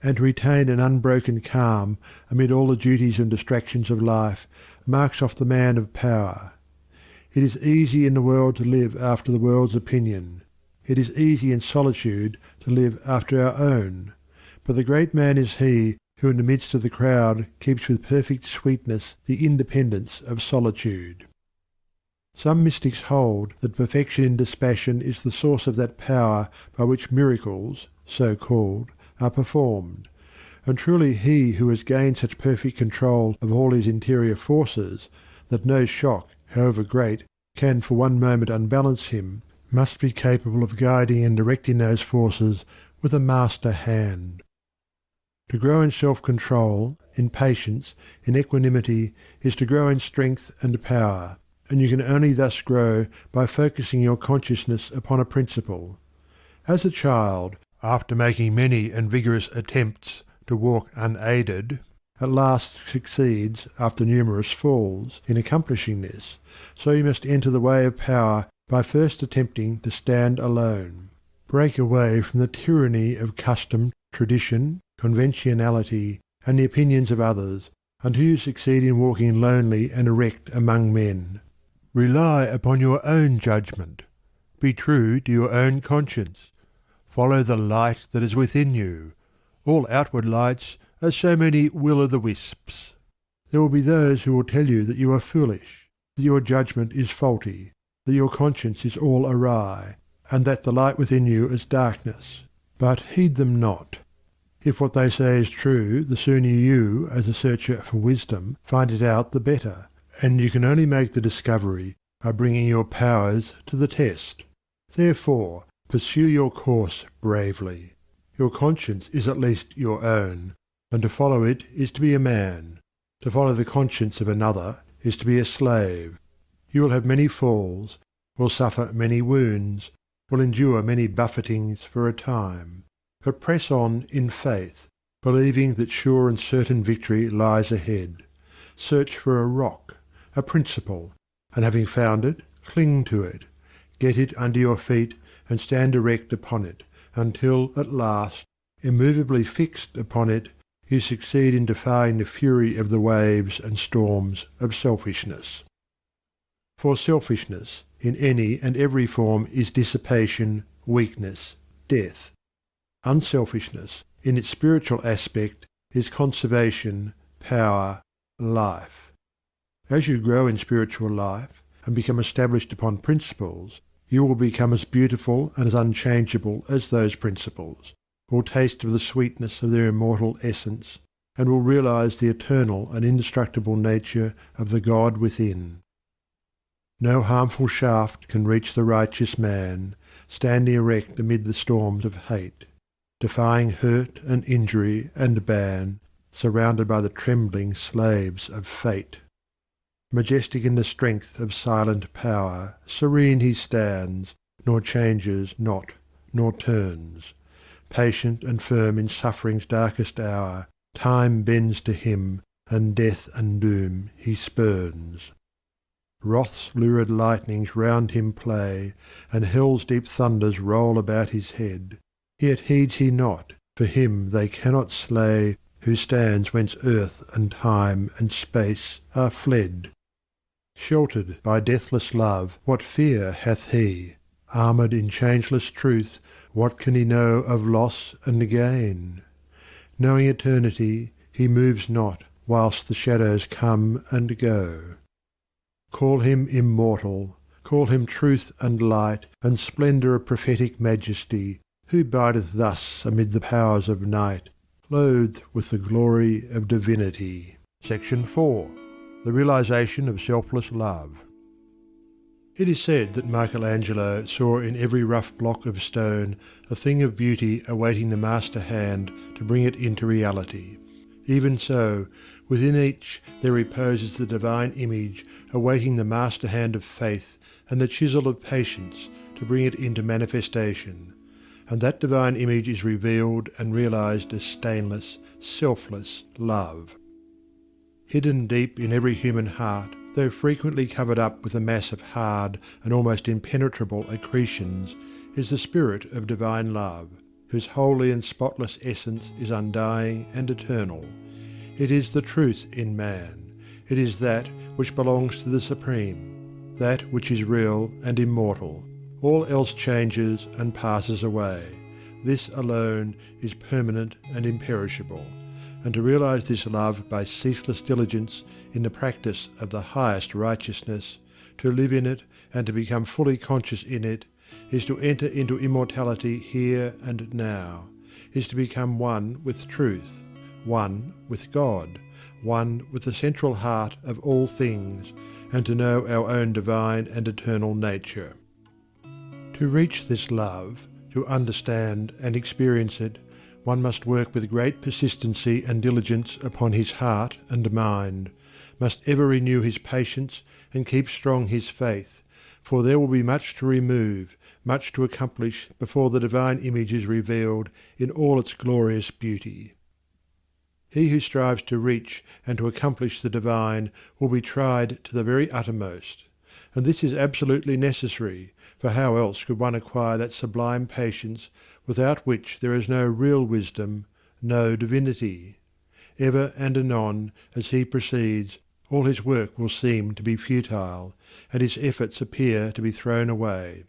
and to retain an unbroken calm amid all the duties and distractions of life marks off the man of power. It is easy in the world to live after the world's opinion. It is easy in solitude to live after our own. But the great man is he who in the midst of the crowd keeps with perfect sweetness the independence of solitude. Some mystics hold that perfection in dispassion is the source of that power by which miracles, so called, are performed, and truly he who has gained such perfect control of all his interior forces that no shock, however great, can for one moment unbalance him, must be capable of guiding and directing those forces with a master hand. To grow in self-control, in patience, in equanimity, is to grow in strength and power, and you can only thus grow by focusing your consciousness upon a principle. As a child, after making many and vigorous attempts to walk unaided, at last succeeds, after numerous falls, in accomplishing this, so you must enter the way of power by first attempting to stand alone. Break away from the tyranny of custom, tradition, conventionality, and the opinions of others, until you succeed in walking lonely and erect among men. Rely upon your own judgment. Be true to your own conscience. Follow the light that is within you. All outward lights are so many will-o'-the-wisps. There will be those who will tell you that you are foolish, that your judgment is faulty, that your conscience is all awry, and that the light within you is darkness. But heed them not. If what they say is true, the sooner you, as a searcher for wisdom, find it out, the better, and you can only make the discovery by bringing your powers to the test. Therefore, pursue your course bravely. Your conscience is at least your own, and to follow it is to be a man. To follow the conscience of another is to be a slave. You will have many falls, will suffer many wounds, will endure many buffetings for a time, but press on in faith, believing that sure and certain victory lies ahead. Search for a rock, a principle, and having found it, cling to it. Get it under your feet and stand erect upon it, until at last, immovably fixed upon it, you succeed in defying the fury of the waves and storms of selfishness. For selfishness, in any and every form, is dissipation, weakness, death. Unselfishness, in its spiritual aspect, is conservation, power, life. As you grow in spiritual life, and become established upon principles, you will become as beautiful and as unchangeable as those principles, will taste of the sweetness of their immortal essence, and will realize the eternal and indestructible nature of the God within. No harmful shaft can reach the righteous man, standing erect amid the storms of hate, defying hurt and injury and ban, surrounded by the trembling slaves of fate. Majestic in the strength of silent power, serene he stands, nor changes not, nor turns. Patient and firm in suffering's darkest hour, time bends to him, and death and doom he spurns. Wrath's lurid lightnings round him play, and hell's deep thunders roll about his head. Yet heeds he not, for him they cannot slay, who stands whence earth and time and space are fled. Sheltered by deathless love, what fear hath he? Armoured in changeless truth, what can he know of loss and gain? Knowing eternity, he moves not, whilst the shadows come and go. Call him immortal, call him truth and light, and splendour of prophetic majesty, who bideth thus amid the powers of night, clothed with the glory of divinity. Section 4. The realization of selfless love. It is said that Michelangelo saw in every rough block of stone a thing of beauty awaiting the master hand to bring it into reality. Even so, within each there reposes the divine image awaiting the master hand of faith and the chisel of patience to bring it into manifestation. And that divine image is revealed and realized as stainless, selfless love. Hidden deep in every human heart, though frequently covered up with a mass of hard and almost impenetrable accretions, is the spirit of divine love, whose holy and spotless essence is undying and eternal. It is the truth in man. It is that which belongs to the Supreme, that which is real and immortal. All else changes and passes away. This alone is permanent and imperishable. And to realize this love by ceaseless diligence in the practice of the highest righteousness, to live in it and to become fully conscious in it, is to enter into immortality here and now, is to become one with truth, one with God, one with the central heart of all things, and to know our own divine and eternal nature. To reach this love, to understand and experience it, one must work with great persistency and diligence upon his heart and mind, must ever renew his patience and keep strong his faith, for there will be much to remove, much to accomplish before the divine image is revealed in all its glorious beauty. He who strives to reach and to accomplish the divine will be tried to the very uttermost. And this is absolutely necessary, for how else could one acquire that sublime patience without which there is no real wisdom, no divinity? Ever and anon, as he proceeds, all his work will seem to be futile, and his efforts appear to be thrown away.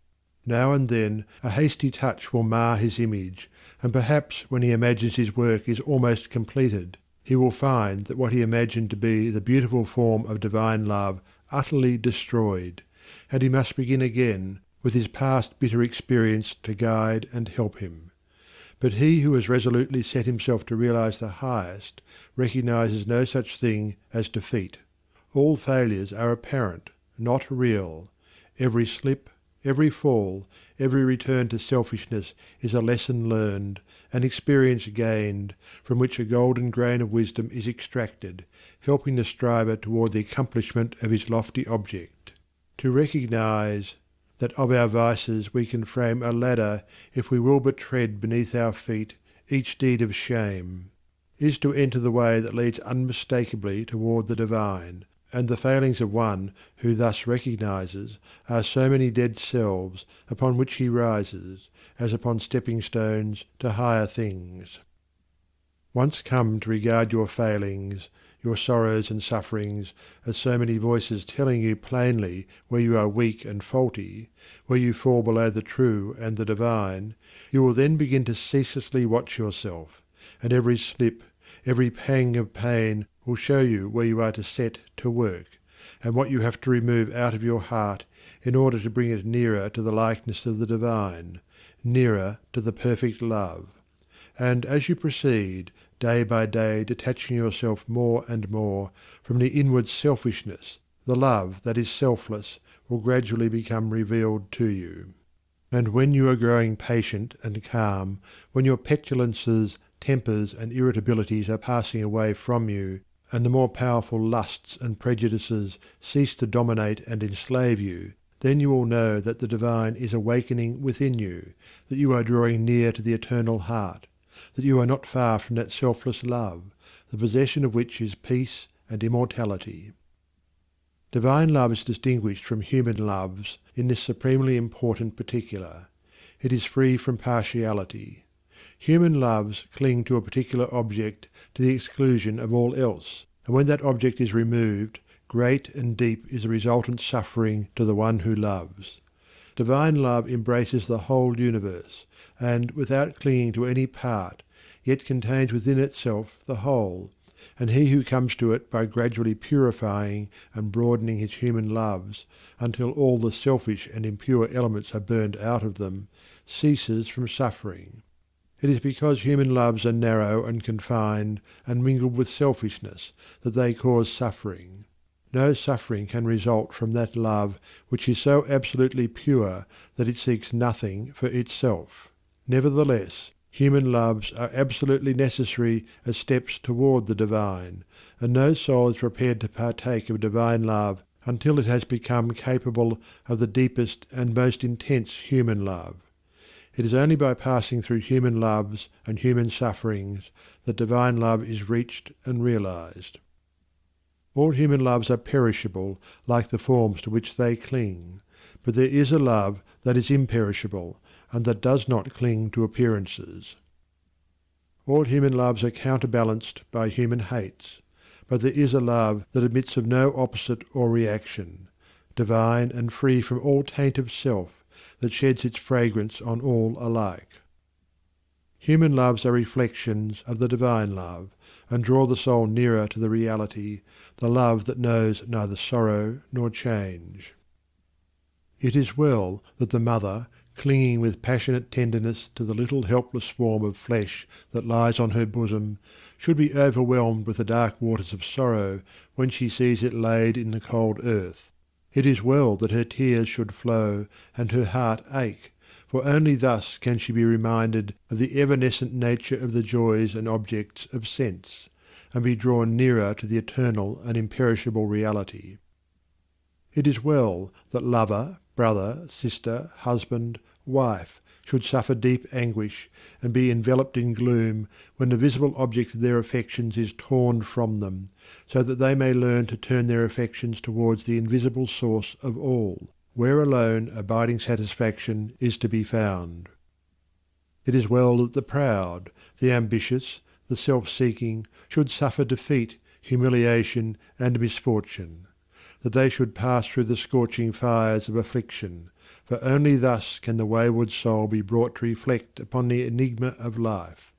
Now and then a hasty touch will mar his image, and perhaps when he imagines his work is almost completed, he will find that what he imagined to be the beautiful form of divine love utterly destroyed, and he must begin again with his past bitter experience to guide and help him. But he who has resolutely set himself to realize the highest recognizes no such thing as defeat. All failures are apparent, not real. Every slip, every fall, every return to selfishness is a lesson learned, an experience gained, from which a golden grain of wisdom is extracted, helping the striver toward the accomplishment of his lofty object. To recognize that of our vices we can frame a ladder if we will but tread beneath our feet each deed of shame, is to enter the way that leads unmistakably toward the divine, and the failings of one who thus recognizes are so many dead selves upon which he rises, as upon stepping stones to higher things. Once come to regard your failings, your sorrows and sufferings, as so many voices telling you plainly where you are weak and faulty, where you fall below the true and the divine, you will then begin to ceaselessly watch yourself, and every slip, every pang of pain will show you where you are to set to work, and what you have to remove out of your heart in order to bring it nearer to the likeness of the divine, nearer to the perfect love. And as you proceed, day by day detaching yourself more and more from the inward selfishness, the love that is selfless will gradually become revealed to you. And when you are growing patient and calm, when your petulances, tempers and irritabilities are passing away from you, and the more powerful lusts and prejudices cease to dominate and enslave you, then you will know that the divine is awakening within you, that you are drawing near to the eternal heart, that you are not far from that selfless love, the possession of which is peace and immortality. Divine love is distinguished from human loves in this supremely important particular. It is free from partiality. Human loves cling to a particular object to the exclusion of all else, and when that object is removed, Great and deep is the resultant suffering to the one who loves. Divine love embraces the whole universe, and, without clinging to any part, yet contains within itself the whole, and he who comes to it by gradually purifying and broadening his human loves until all the selfish and impure elements are burned out of them, ceases from suffering. It is because human loves are narrow and confined and mingled with selfishness that they cause suffering. No suffering can result from that love which is so absolutely pure that it seeks nothing for itself. Nevertheless, human loves are absolutely necessary as steps toward the divine, and no soul is prepared to partake of divine love until it has become capable of the deepest and most intense human love. It is only by passing through human loves and human sufferings that divine love is reached and realized. All human loves are perishable, like the forms to which they cling, but there is a love that is imperishable, and that does not cling to appearances. All human loves are counterbalanced by human hates, but there is a love that admits of no opposite or reaction, divine and free from all taint of self, that sheds its fragrance on all alike. Human loves are reflections of the divine love, and draw the soul nearer to the reality, the love that knows neither sorrow nor change. It is well that the mother, clinging with passionate tenderness to the little helpless form of flesh that lies on her bosom, should be overwhelmed with the dark waters of sorrow when she sees it laid in the cold earth. It is well that her tears should flow and her heart ache, for only thus can she be reminded of the evanescent nature of the joys and objects of sense, and be drawn nearer to the eternal and imperishable reality. It is well that lover, brother, sister, husband, wife should suffer deep anguish and be enveloped in gloom when the visible object of their affections is torn from them, so that they may learn to turn their affections towards the invisible source of all, where alone abiding satisfaction is to be found. It is well that the proud, the ambitious, the self-seeking should suffer defeat, humiliation, and misfortune, that they should pass through the scorching fires of affliction, for only thus can the wayward soul be brought to reflect upon the enigma of life.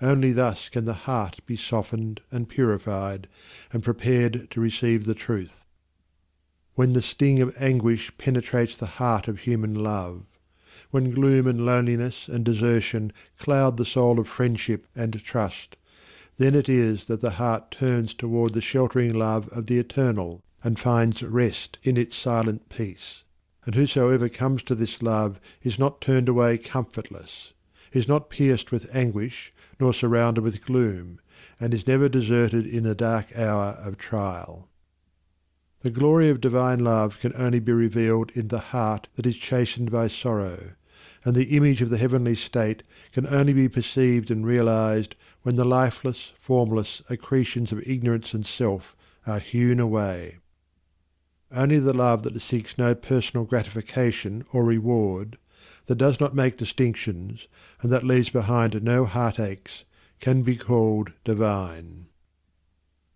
Only thus can the heart be softened and purified, and prepared to receive the truth. When the sting of anguish penetrates the heart of human love, when gloom and loneliness and desertion cloud the soul of friendship and trust, then it is that the heart turns toward the sheltering love of the eternal and finds rest in its silent peace. And whosoever comes to this love is not turned away comfortless, is not pierced with anguish nor surrounded with gloom, and is never deserted in the dark hour of trial. The glory of divine love can only be revealed in the heart that is chastened by sorrow, and the image of the heavenly state can only be perceived and realized when the lifeless, formless accretions of ignorance and self are hewn away. Only the love that seeks no personal gratification or reward, that does not make distinctions, and that leaves behind no heartaches, can be called divine.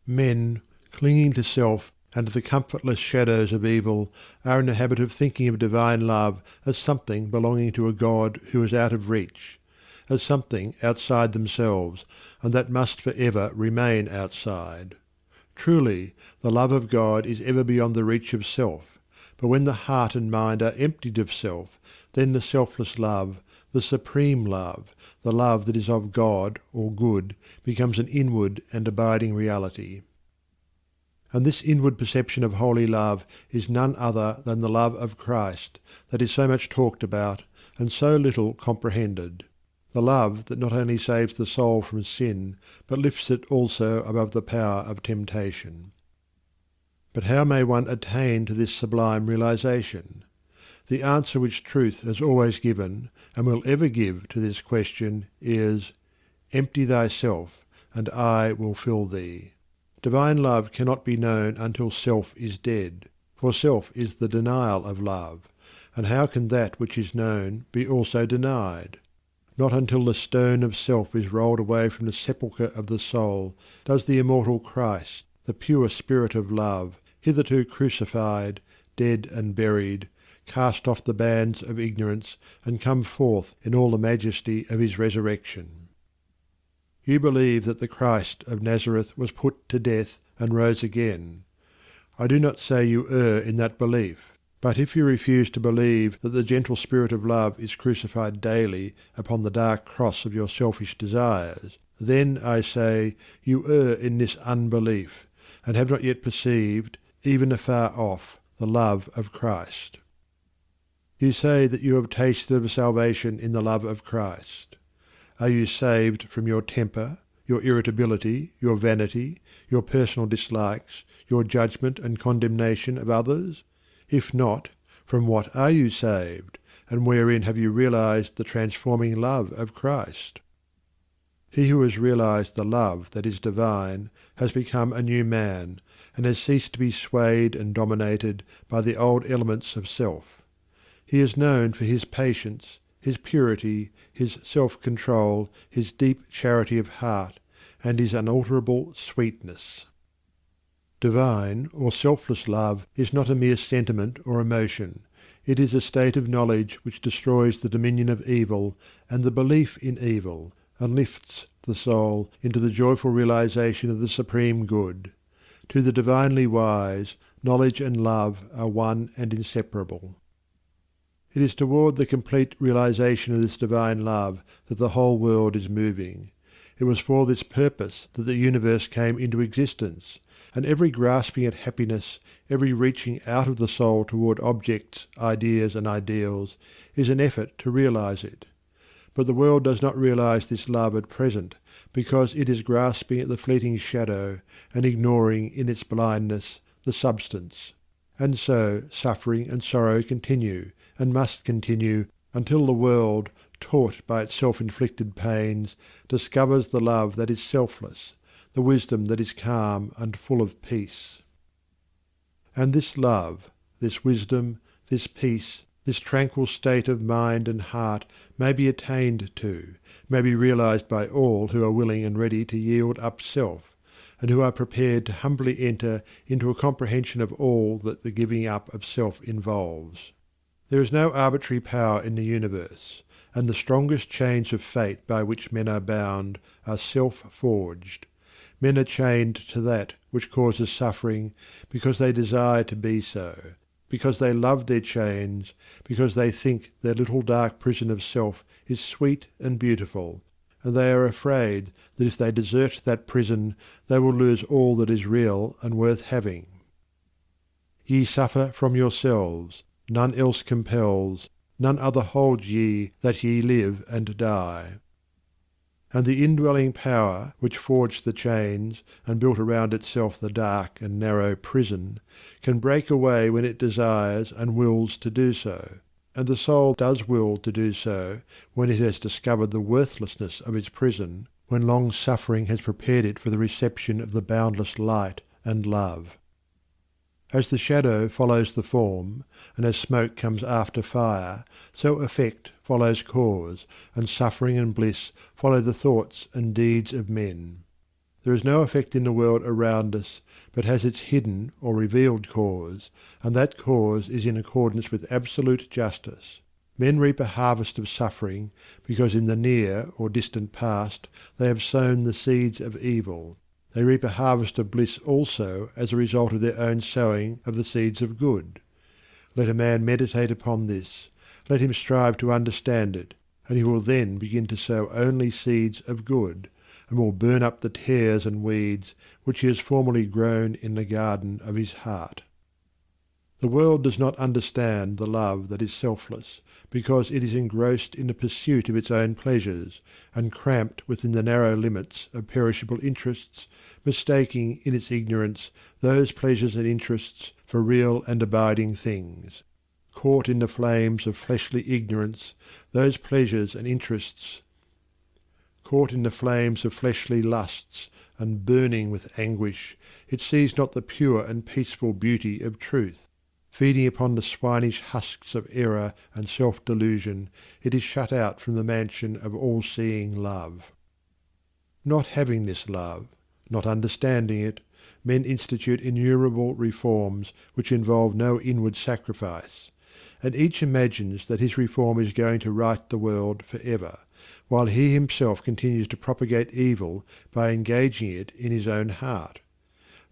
Men, clinging to self and to the comfortless shadows of evil, are in the habit of thinking of divine love as something belonging to a God who is out of reach, as something outside themselves, and that must for ever remain outside. Truly, the love of God is ever beyond the reach of self, but when the heart and mind are emptied of self, then the selfless love, the supreme love, the love that is of God or good, becomes an inward and abiding reality. And this inward perception of holy love is none other than the love of Christ that is so much talked about and so little comprehended. The love that not only saves the soul from sin, but lifts it also above the power of temptation. But how may one attain to this sublime realization? The answer which truth has always given, and will ever give to this question is, "Empty thyself, and I will fill thee." Divine love cannot be known until self is dead, for self is the denial of love, and how can that which is known be also denied? Not until the stone of self is rolled away from the sepulchre of the soul does the immortal Christ, the pure spirit of love, hitherto crucified, dead and buried, cast off the bands of ignorance and come forth in all the majesty of his resurrection. You believe that the Christ of Nazareth was put to death and rose again. I do not say you err in that belief, but if you refuse to believe that the gentle spirit of love is crucified daily upon the dark cross of your selfish desires, then, I say, you err in this unbelief, and have not yet perceived, even afar off, the love of Christ. You say that you have tasted of salvation in the love of Christ. Are you saved from your temper, your irritability, your vanity, your personal dislikes, your judgment and condemnation of others? If not, from what are you saved, and wherein have you realized the transforming love of Christ? He who has realized the love that is divine has become a new man, and has ceased to be swayed and dominated by the old elements of self. He is known for his patience, his purity, his self-control, his deep charity of heart, and his unalterable sweetness. Divine or selfless love is not a mere sentiment or emotion. It is a state of knowledge which destroys the dominion of evil and the belief in evil, and lifts the soul into the joyful realization of the supreme good. To the divinely wise, knowledge and love are one and inseparable. It is toward the complete realization of this divine love that the whole world is moving. It was for this purpose that the universe came into existence, and every grasping at happiness, every reaching out of the soul toward objects, ideas, and ideals, is an effort to realize it. But the world does not realize this love at present, because it is grasping at the fleeting shadow, and ignoring in its blindness the substance. And so suffering and sorrow continue, and must continue, until the world, taught by its self-inflicted pains, discovers the love that is selfless, the wisdom that is calm and full of peace. And this love, this wisdom, this peace, this tranquil state of mind and heart may be attained to, may be realized by all who are willing and ready to yield up self, and who are prepared to humbly enter into a comprehension of all that the giving up of self involves. There is no arbitrary power in the universe, and the strongest chains of fate by which men are bound are self-forged. Men are chained to that which causes suffering because they desire to be so, because they love their chains, because they think their little dark prison of self is sweet and beautiful, and they are afraid that if they desert that prison they will lose all that is real and worth having. Ye suffer from yourselves, none else compels, none other holds ye that ye live and die. And the indwelling power which forged the chains and built around itself the dark and narrow prison can break away when it desires and wills to do so, and the soul does will to do so when it has discovered the worthlessness of its prison, when long suffering has prepared it for the reception of the boundless light and love. As the shadow follows the form, and as smoke comes after fire, so effect follows cause, and suffering and bliss follow the thoughts and deeds of men. There is no effect in the world around us, but has its hidden or revealed cause, and that cause is in accordance with absolute justice. Men reap a harvest of suffering because in the near or distant past they have sown the seeds of evil. They reap a harvest of bliss also as a result of their own sowing of the seeds of good. Let a man meditate upon this, let him strive to understand it, and he will then begin to sow only seeds of good, and will burn up the tares and weeds which he has formerly grown in the garden of his heart. The world does not understand the love that is selfless, because it is engrossed in the pursuit of its own pleasures, and cramped within the narrow limits of perishable interests, mistaking in its ignorance those pleasures and interests for real and abiding things. Caught in the flames of fleshly ignorance, those pleasures and interests, caught in the flames of fleshly lusts, and burning with anguish, it sees not the pure and peaceful beauty of truth. Feeding upon the swinish husks of error and self-delusion, it is shut out from the mansion of all-seeing love. Not having this love, not understanding it, men institute innumerable reforms which involve no inward sacrifice, and each imagines that his reform is going to right the world for ever, while he himself continues to propagate evil by engaging it in his own heart.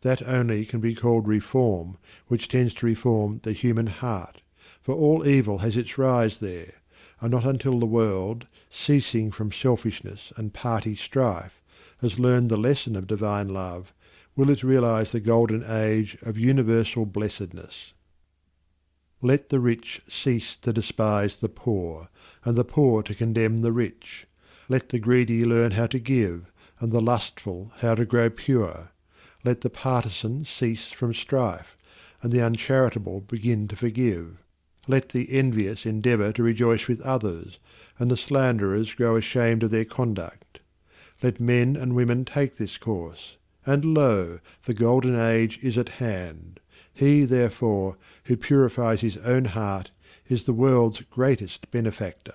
That only can be called reform which tends to reform the human heart, for all evil has its rise there, and not until the world, ceasing from selfishness and party strife, has learned the lesson of divine love, will it realize the golden age of universal blessedness. Let the rich cease to despise the poor, and the poor to condemn the rich. Let the greedy learn how to give, and the lustful how to grow pure. Let the partisan cease from strife, and the uncharitable begin to forgive. Let the envious endeavour to rejoice with others, and the slanderers grow ashamed of their conduct. Let men and women take this course, and lo, the golden age is at hand. He, therefore, who purifies his own heart is the world's greatest benefactor.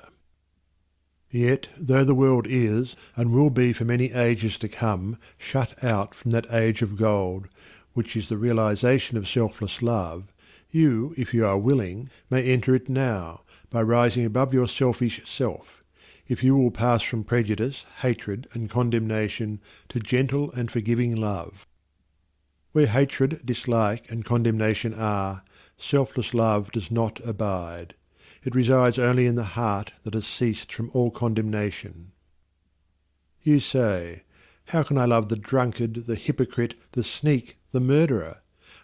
Yet, though the world is, and will be for many ages to come, shut out from that age of gold, which is the realization of selfless love, you, if you are willing, may enter it now, by rising above your selfish self, if you will pass from prejudice, hatred, and condemnation to gentle and forgiving love. Where hatred, dislike, and condemnation are, selfless love does not abide. It resides only in the heart that has ceased from all condemnation. You say, "How can I love the drunkard, the hypocrite, the sneak, the murderer?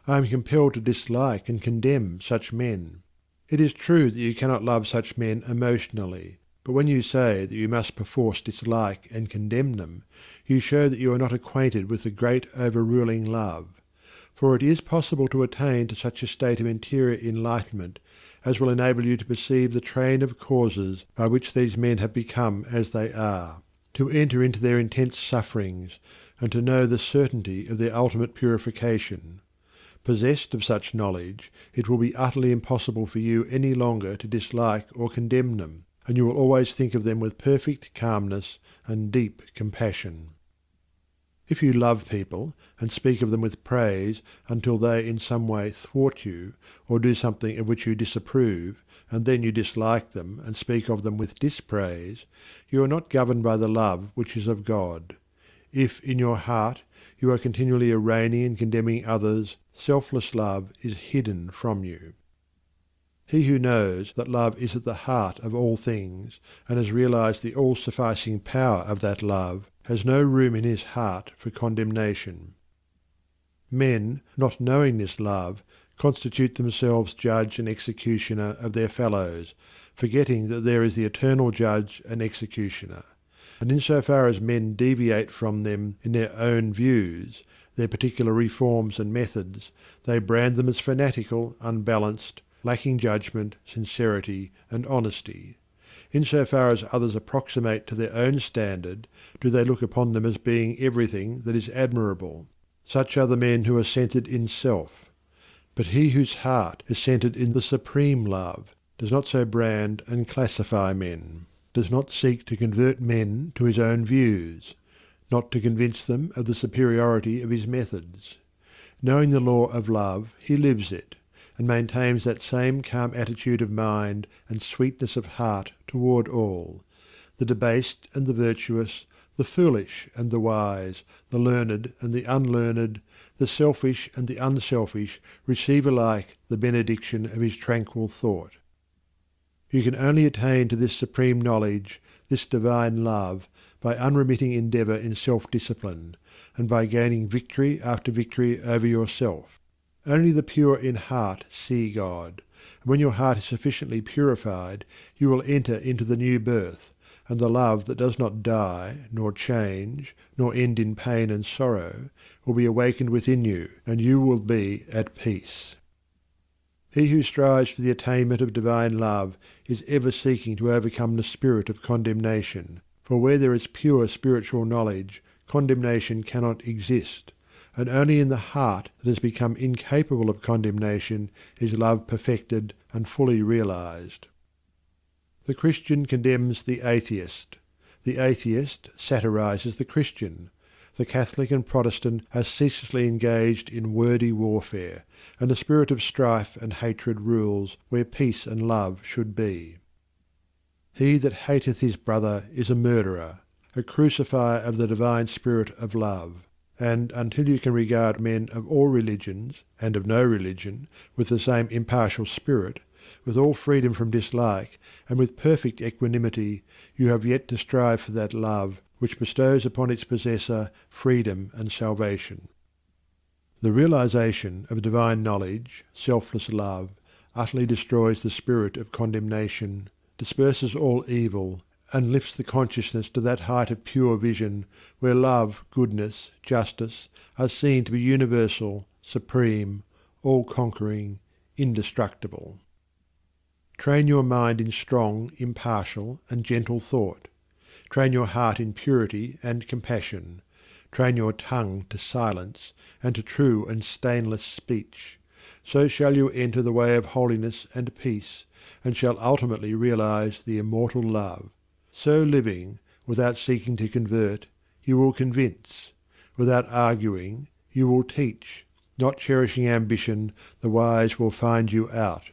I am compelled to dislike and condemn such men." It is true that you cannot love such men emotionally, but when you say that you must perforce dislike and condemn them, you show that you are not acquainted with the great overruling love. For it is possible to attain to such a state of interior enlightenment as will enable you to perceive the train of causes by which these men have become as they are, to enter into their intense sufferings, and to know the certainty of their ultimate purification. Possessed of such knowledge, it will be utterly impossible for you any longer to dislike or condemn them, and you will always think of them with perfect calmness and deep compassion. If you love people, and speak of them with praise until they in some way thwart you, or do something of which you disapprove, and then you dislike them and speak of them with dispraise, you are not governed by the love which is of God. If in your heart you are continually arraigning and condemning others, selfless love is hidden from you. He who knows that love is at the heart of all things, and has realized the all-sufficing power of that love, has no room in his heart for condemnation. Men, not knowing this love, constitute themselves judge and executioner of their fellows, forgetting that there is the eternal judge and executioner. And in so far as men deviate from them in their own views, their particular reforms and methods, they brand them as fanatical, unbalanced, lacking judgment, sincerity, and honesty. In so far as others approximate to their own standard, do they look upon them as being everything that is admirable. Such are the men who are centred in self. But he whose heart is centred in the supreme love does not so brand and classify men, does not seek to convert men to his own views, not to convince them of the superiority of his methods. Knowing the law of love, he lives it, and maintains that same calm attitude of mind and sweetness of heart toward all. The debased and the virtuous, the foolish and the wise, the learned and the unlearned, the selfish and the unselfish receive alike the benediction of his tranquil thought. You can only attain to this supreme knowledge, this divine love, by unremitting endeavour in self-discipline, and by gaining victory after victory over yourself. Only the pure in heart see God, and when your heart is sufficiently purified, you will enter into the new birth, and the love that does not die, nor change, nor end in pain and sorrow, will be awakened within you, and you will be at peace. He who strives for the attainment of divine love is ever seeking to overcome the spirit of condemnation, for where there is pure spiritual knowledge, condemnation cannot exist, and only in the heart that has become incapable of condemnation is love perfected and fully realized. The Christian condemns the atheist. The atheist satirizes the Christian. The Catholic and Protestant are ceaselessly engaged in wordy warfare, and the spirit of strife and hatred rules where peace and love should be. He that hateth his brother is a murderer, a crucifier of the divine spirit of love, and until you can regard men of all religions and of no religion with the same impartial spirit, with all freedom from dislike, and with perfect equanimity, you have yet to strive for that love which bestows upon its possessor freedom and salvation. The realization of divine knowledge, selfless love, utterly destroys the spirit of condemnation, disperses all evil, and lifts the consciousness to that height of pure vision where love, goodness, justice are seen to be universal, supreme, all-conquering, indestructible. Train your mind in strong, impartial, and gentle thought. Train your heart in purity and compassion. Train your tongue to silence and to true and stainless speech. So shall you enter the way of holiness and peace, and shall ultimately realize the immortal love. So living, without seeking to convert, you will convince. Without arguing, you will teach. Not cherishing ambition, the wise will find you out.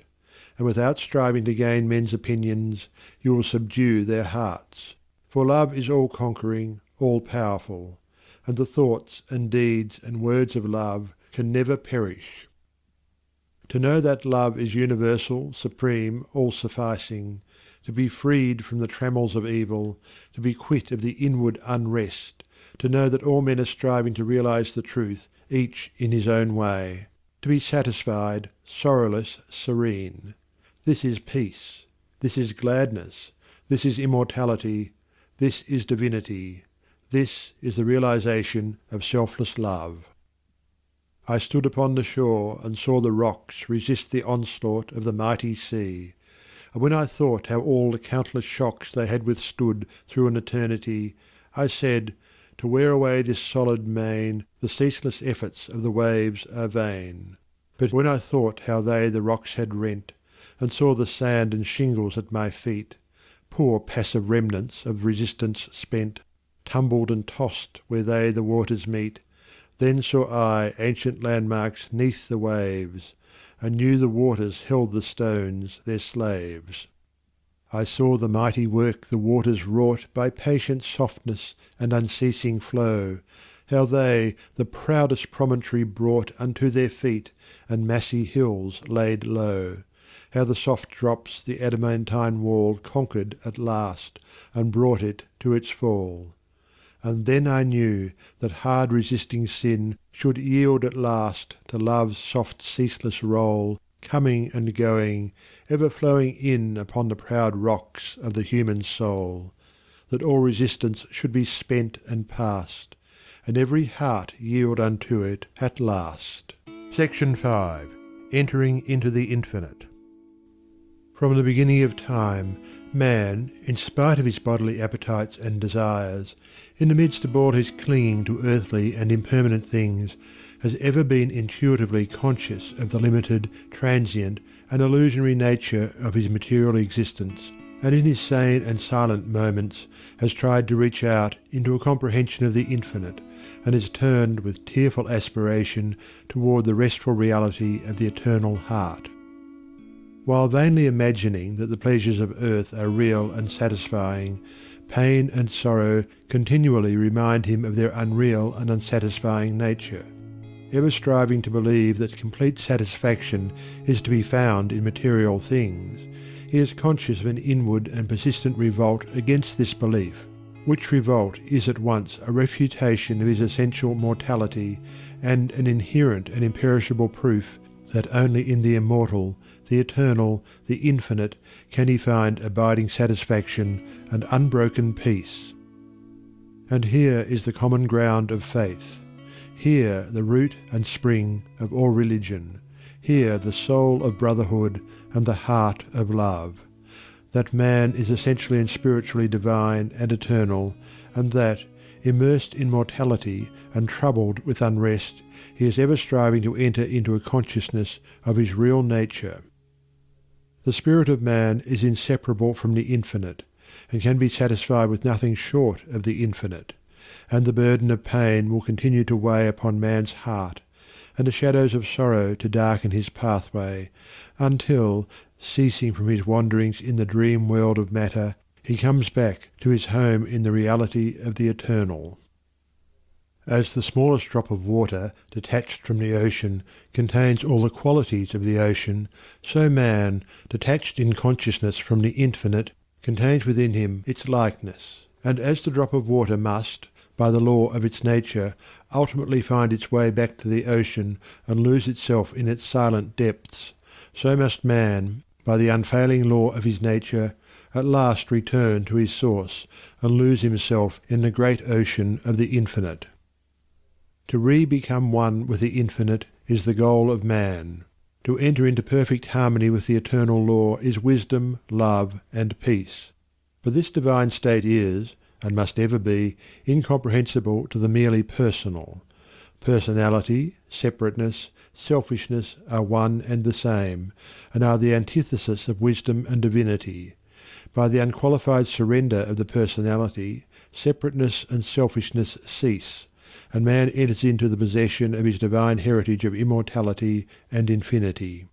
And without striving to gain men's opinions, you will subdue their hearts. For love is all-conquering, all-powerful, and the thoughts and deeds and words of love can never perish. To know that love is universal, supreme, all-sufficing, to be freed from the trammels of evil, to be quit of the inward unrest, to know that all men are striving to realize the truth, each in his own way, to be satisfied, sorrowless, serene. This is peace. This is gladness. This is immortality. This is divinity. This is the realization of selfless love. I stood upon the shore and saw the rocks resist the onslaught of the mighty sea. And when I thought how all the countless shocks they had withstood through an eternity, I said, to wear away this solid main, the ceaseless efforts of the waves are vain. But when I thought how they the rocks had rent, and saw the sand and shingles at my feet, poor passive remnants of resistance spent, tumbled and tossed where they the waters meet, then saw I ancient landmarks 'neath the waves, and knew the waters held the stones their slaves. I saw the mighty work the waters wrought by patient softness and unceasing flow, how they the proudest promontory brought unto their feet, and massy hills laid low, how the soft drops the adamantine wall conquered at last, and brought it to its fall. And then I knew that hard resisting sin should yield at last to love's soft ceaseless roll, coming and going, ever flowing in upon the proud rocks of the human soul, that all resistance should be spent and past, and every heart yield unto it at last. Section 5. Entering into the Infinite. From the beginning of time, man, in spite of his bodily appetites and desires, in the midst of all his clinging to earthly and impermanent things, has ever been intuitively conscious of the limited, transient, and illusionary nature of his material existence, and in his sane and silent moments has tried to reach out into a comprehension of the infinite, and has turned with tearful aspiration toward the restful reality of the eternal heart. While vainly imagining that the pleasures of earth are real and satisfying, pain and sorrow continually remind him of their unreal and unsatisfying nature. Ever striving to believe that complete satisfaction is to be found in material things, he is conscious of an inward and persistent revolt against this belief, which revolt is at once a refutation of his essential mortality and an inherent and imperishable proof that only in the immortal, the eternal, the infinite, can he find abiding satisfaction and unbroken peace. And here is the common ground of faith. Here the root and spring of all religion. Here the soul of brotherhood and the heart of love. That man is essentially and spiritually divine and eternal, and that, immersed in mortality and troubled with unrest, he is ever striving to enter into a consciousness of his real nature. The spirit of man is inseparable from the infinite, and can be satisfied with nothing short of the infinite. and the burden of pain will continue to weigh upon man's heart, and the shadows of sorrow to darken his pathway, until, ceasing from his wanderings in the dream world of matter, he comes back to his home in the reality of the eternal. As the smallest drop of water detached from the ocean contains all the qualities of the ocean, so man, detached in consciousness from the infinite, contains within him its likeness. And as the drop of water must, by the law of its nature, ultimately find its way back to the ocean and lose itself in its silent depths, so must man, by the unfailing law of his nature, at last return to his source and lose himself in the great ocean of the infinite. To re-become one with the infinite is the goal of man. To enter into perfect harmony with the eternal law is wisdom, love, and peace. But this divine state is, and must ever be, incomprehensible to the merely personal. Personality, separateness, selfishness are one and the same, and are the antithesis of wisdom and divinity. By the unqualified surrender of the personality, separateness and selfishness cease, and man enters into the possession of his divine heritage of immortality and infinity.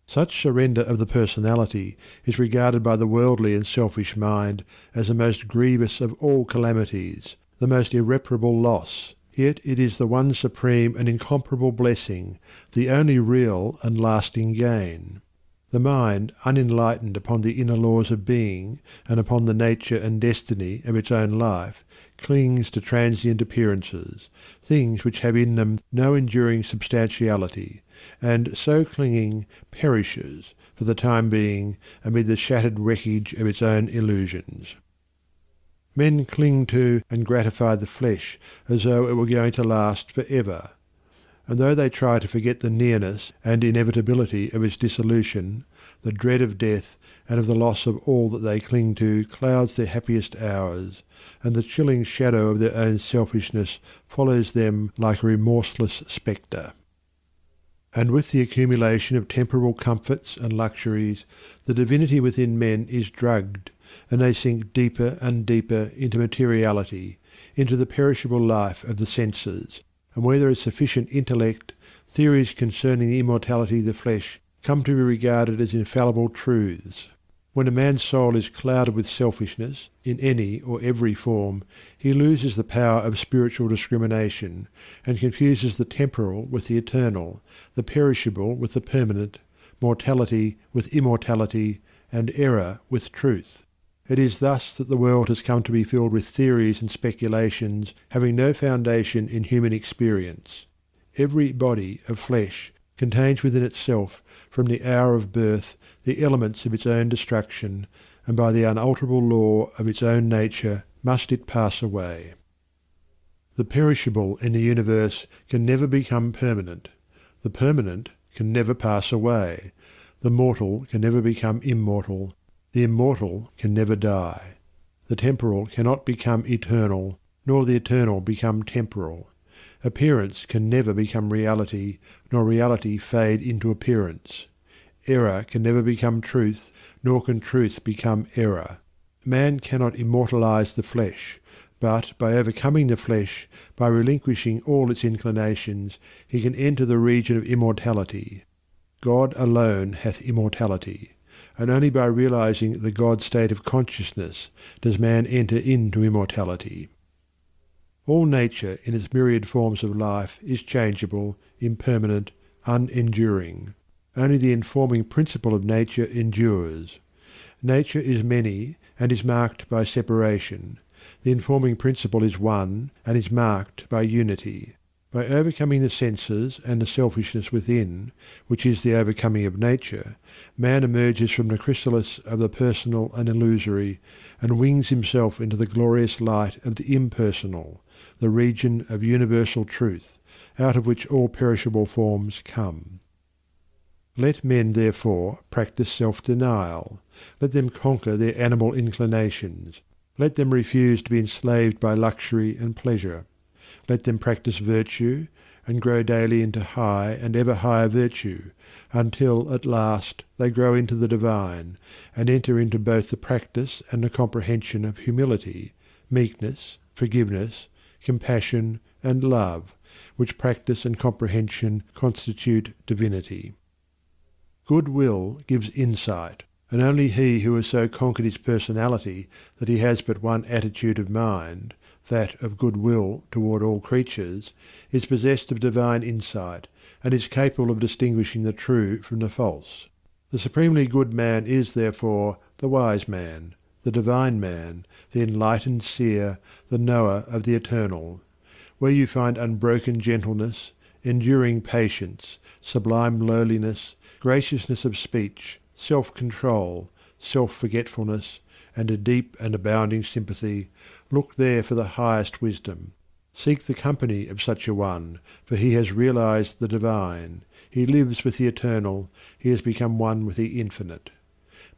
Such surrender of the personality is regarded by the worldly and selfish mind as the most grievous of all calamities, the most irreparable loss, yet it is the one supreme and incomparable blessing, the only real and lasting gain. The mind, unenlightened upon the inner laws of being and upon the nature and destiny of its own life, clings to transient appearances, things which have in them no enduring substantiality, and so clinging perishes, for the time being, amid the shattered wreckage of its own illusions. Men cling to and gratify the flesh as though it were going to last for ever. And though they try to forget the nearness and inevitability of its dissolution, the dread of death and of the loss of all that they cling to clouds their happiest hours, and the chilling shadow of their own selfishness follows them like a remorseless spectre. And with the accumulation of temporal comforts and luxuries, the divinity within men is drugged, and they sink deeper and deeper into materiality, into the perishable life of the senses, and where there is sufficient intellect, theories concerning the immortality of the flesh come to be regarded as infallible truths. When a man's soul is clouded with selfishness, in any or every form, he loses the power of spiritual discrimination, and confuses the temporal with the eternal, the perishable with the permanent, mortality with immortality, and error with truth. It is thus that the world has come to be filled with theories and speculations having no foundation in human experience. Every body of flesh contains within itself, from the hour of birth, the elements of its own destruction, and by the unalterable law of its own nature must it pass away. The perishable in the universe can never become permanent. The permanent can never pass away. The mortal can never become immortal. The immortal can never die. The temporal cannot become eternal, nor the eternal become temporal. Appearance can never become reality, nor reality fade into appearance. Error can never become truth, nor can truth become error. Man cannot immortalize the flesh, but by overcoming the flesh, by relinquishing all its inclinations, he can enter the region of immortality. God alone hath immortality, and only by realizing the God state of consciousness does man enter into immortality. All nature in its myriad forms of life is changeable, impermanent, unenduring. Only the informing principle of nature endures. Nature is many and is marked by separation. The informing principle is one and is marked by unity. By overcoming the senses and the selfishness within, which is the overcoming of nature, man emerges from the chrysalis of the personal and illusory, and wings himself into the glorious light of the impersonal, the region of universal truth, out of which all perishable forms come. Let men, therefore, practice self-denial. Let them conquer their animal inclinations. Let them refuse to be enslaved by luxury and pleasure. Let them practice virtue, and grow daily into high and ever higher virtue, until at last they grow into the divine, and enter into both the practice and the comprehension of humility, meekness, forgiveness, compassion, and love, which practice and comprehension constitute divinity. Goodwill gives insight, and only he who has so conquered his personality that he has but one attitude of mind, that of goodwill toward all creatures, is possessed of divine insight, and is capable of distinguishing the true from the false. The supremely good man is, therefore, the wise man, the divine man, the enlightened seer, the knower of the eternal. Where you find unbroken gentleness, enduring patience, sublime lowliness, graciousness of speech, self-control, self-forgetfulness, and a deep and abounding sympathy, look there for the highest wisdom. Seek the company of such a one, for he has realized the divine, he lives with the eternal, he has become one with the infinite.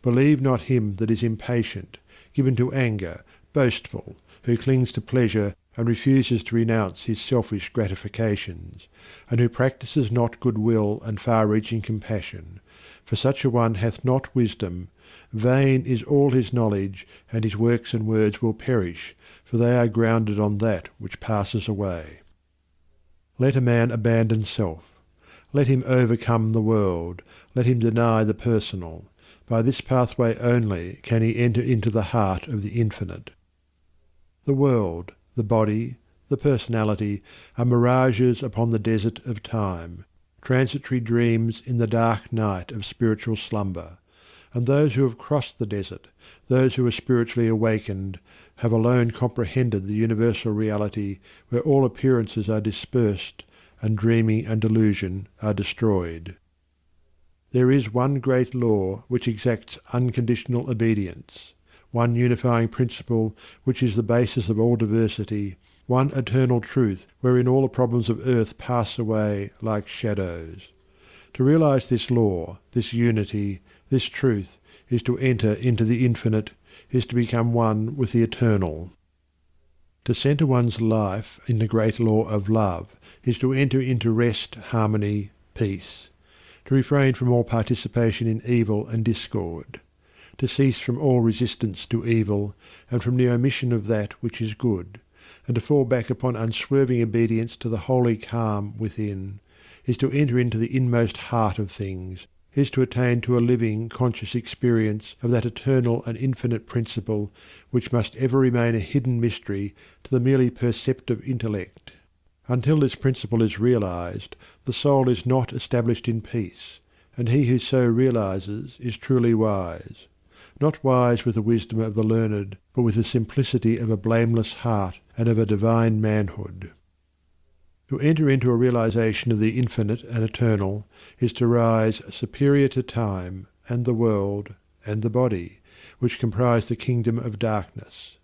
Believe not him that is impatient, given to anger, boastful, who clings to pleasure and refuses to renounce his selfish gratifications, and who practises not goodwill and far-reaching compassion. For such a one hath not wisdom, vain is all his knowledge, and his works and words will perish, for they are grounded on that which passes away. Let a man abandon self. Let him overcome the world. Let him deny the personal. By this pathway only can he enter into the heart of the infinite. The world, the body, the personality are mirages upon the desert of time, transitory dreams in the dark night of spiritual slumber, and those who have crossed the desert, those who are spiritually awakened, have alone comprehended the universal reality where all appearances are dispersed and dreaming and delusion are destroyed. There is one great law which exacts unconditional obedience, one unifying principle which is the basis of all diversity, one eternal truth wherein all the problems of earth pass away like shadows. To realize this law, this unity, this truth, is to enter into the infinite, is to become one with the eternal. To centre one's life in the great law of love is to enter into rest, harmony, peace. To refrain from all participation in evil and discord. To cease from all resistance to evil, and from the omission of that which is good, and to fall back upon unswerving obedience to the holy calm within, is to enter into the inmost heart of things, is to attain to a living, conscious experience of that eternal and infinite principle which must ever remain a hidden mystery to the merely perceptive intellect. Until this principle is realized, the soul is not established in peace, and he who so realizes is truly wise. Not wise with the wisdom of the learned, but with the simplicity of a blameless heart and of a divine manhood. To enter into a realization of the infinite and eternal is to rise superior to time and the world and the body, which comprise the kingdom of darkness,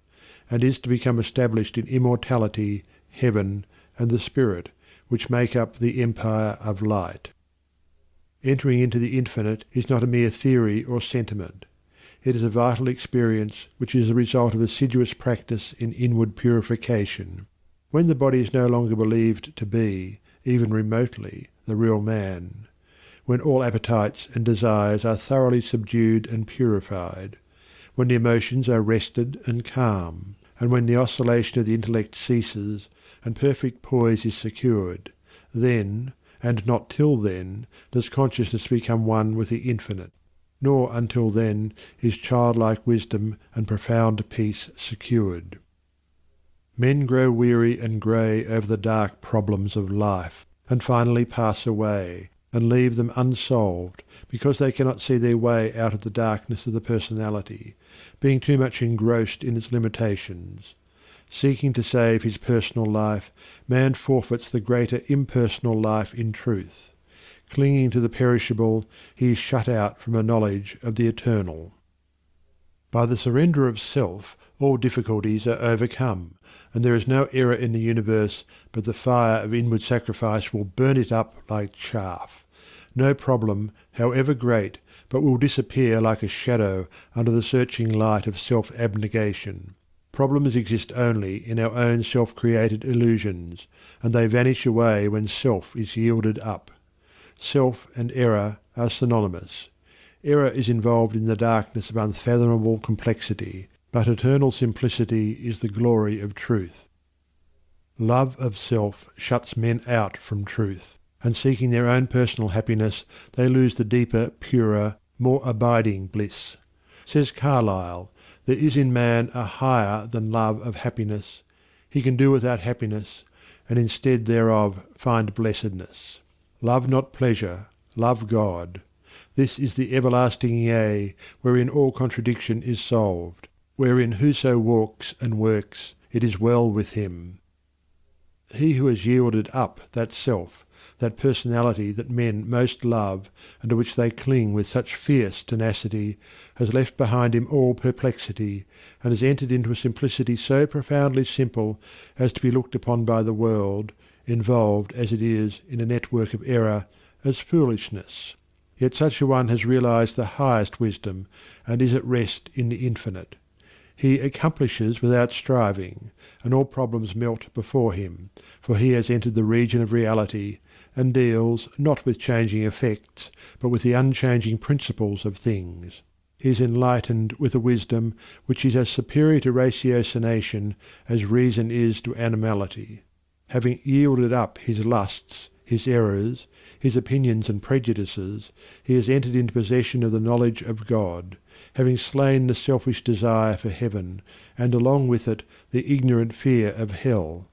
and is to become established in immortality, heaven, and the spirit, which make up the empire of light. Entering into the infinite is not a mere theory or sentiment. It is a vital experience which is the result of assiduous practice in inward purification. When the body is no longer believed to be, even remotely, the real man, when all appetites and desires are thoroughly subdued and purified, when the emotions are rested and calm, and when the oscillation of the intellect ceases and perfect poise is secured, then, and not till then, does consciousness become one with the infinite, nor until then is childlike wisdom and profound peace secured. Men grow weary and grey over the dark problems of life, and finally pass away, and leave them unsolved, because they cannot see their way out of the darkness of the personality, being too much engrossed in its limitations. Seeking to save his personal life, man forfeits the greater impersonal life in truth. Clinging to the perishable, he is shut out from a knowledge of the eternal. By the surrender of self, all difficulties are overcome, and there is no error in the universe but the fire of inward sacrifice will burn it up like chaff. No problem, however great, but will disappear like a shadow under the searching light of self-abnegation. Problems exist only in our own self-created illusions, and they vanish away when self is yielded up. Self and error are synonymous. Error is involved in the darkness of unfathomable complexity, but eternal simplicity is the glory of truth. Love of self shuts men out from truth, and seeking their own personal happiness, they lose the deeper, purer, more abiding bliss. Says Carlyle, "There is in man a higher than love of happiness. He can do without happiness, and instead thereof find blessedness. Love not pleasure, love God. This is the everlasting yea, wherein all contradiction is solved, wherein whoso walks and works, it is well with him." He who has yielded up that self, that personality that men most love and to which they cling with such fierce tenacity, has left behind him all perplexity, and has entered into a simplicity so profoundly simple as to be looked upon by the world, involved as it is in a network of error, as foolishness. Yet such a one has realized the highest wisdom, and is at rest in the infinite. He accomplishes without striving, and all problems melt before him, for he has entered the region of reality, and deals not with changing effects, but with the unchanging principles of things. He is enlightened with a wisdom which is as superior to ratiocination as reason is to animality. Having yielded up his lusts, his errors, his opinions and prejudices, he has entered into possession of the knowledge of God, having slain the selfish desire for heaven, and along with it the ignorant fear of hell.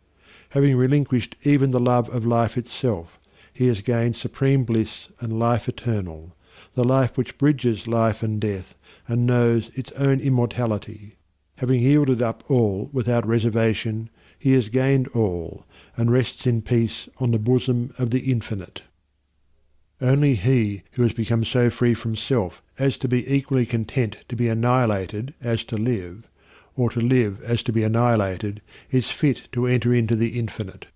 Having relinquished even the love of life itself, he has gained supreme bliss and life eternal, the life which bridges life and death, and knows its own immortality. Having yielded up all without reservation, he has gained all, and rests in peace on the bosom of the infinite. Only he who has become so free from self as to be equally content to be annihilated as to live, or to live as to be annihilated, is fit to enter into the infinite.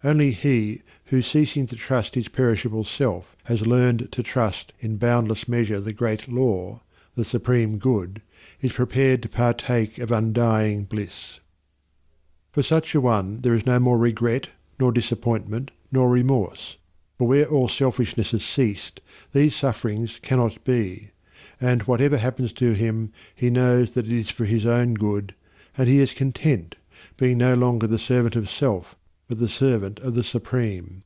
Only he who, ceasing to trust his perishable self, has learned to trust in boundless measure the great law, the supreme good, is prepared to partake of undying bliss. For such a one there is no more regret, nor disappointment, nor remorse. For where all selfishness has ceased, these sufferings cannot be, and whatever happens to him, he knows that it is for his own good, and he is content, being no longer the servant of self, but the servant of the Supreme.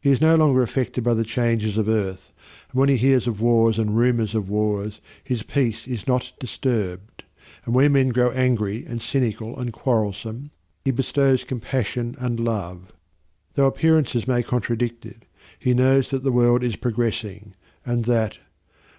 He is no longer affected by the changes of earth, and when he hears of wars and rumours of wars, his peace is not disturbed. And when men grow angry and cynical and quarrelsome, he bestows compassion and love. Though appearances may contradict it, he knows that the world is progressing, and that,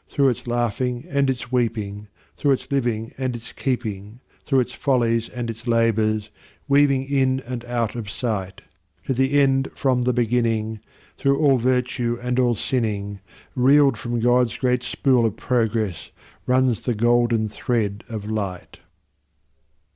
through its laughing and its weeping, through its living and its keeping, through its follies and its labours, weaving in and out of sight, to the end from the beginning, through all virtue and all sinning, reeled from God's great spool of progress, runs the golden thread of light.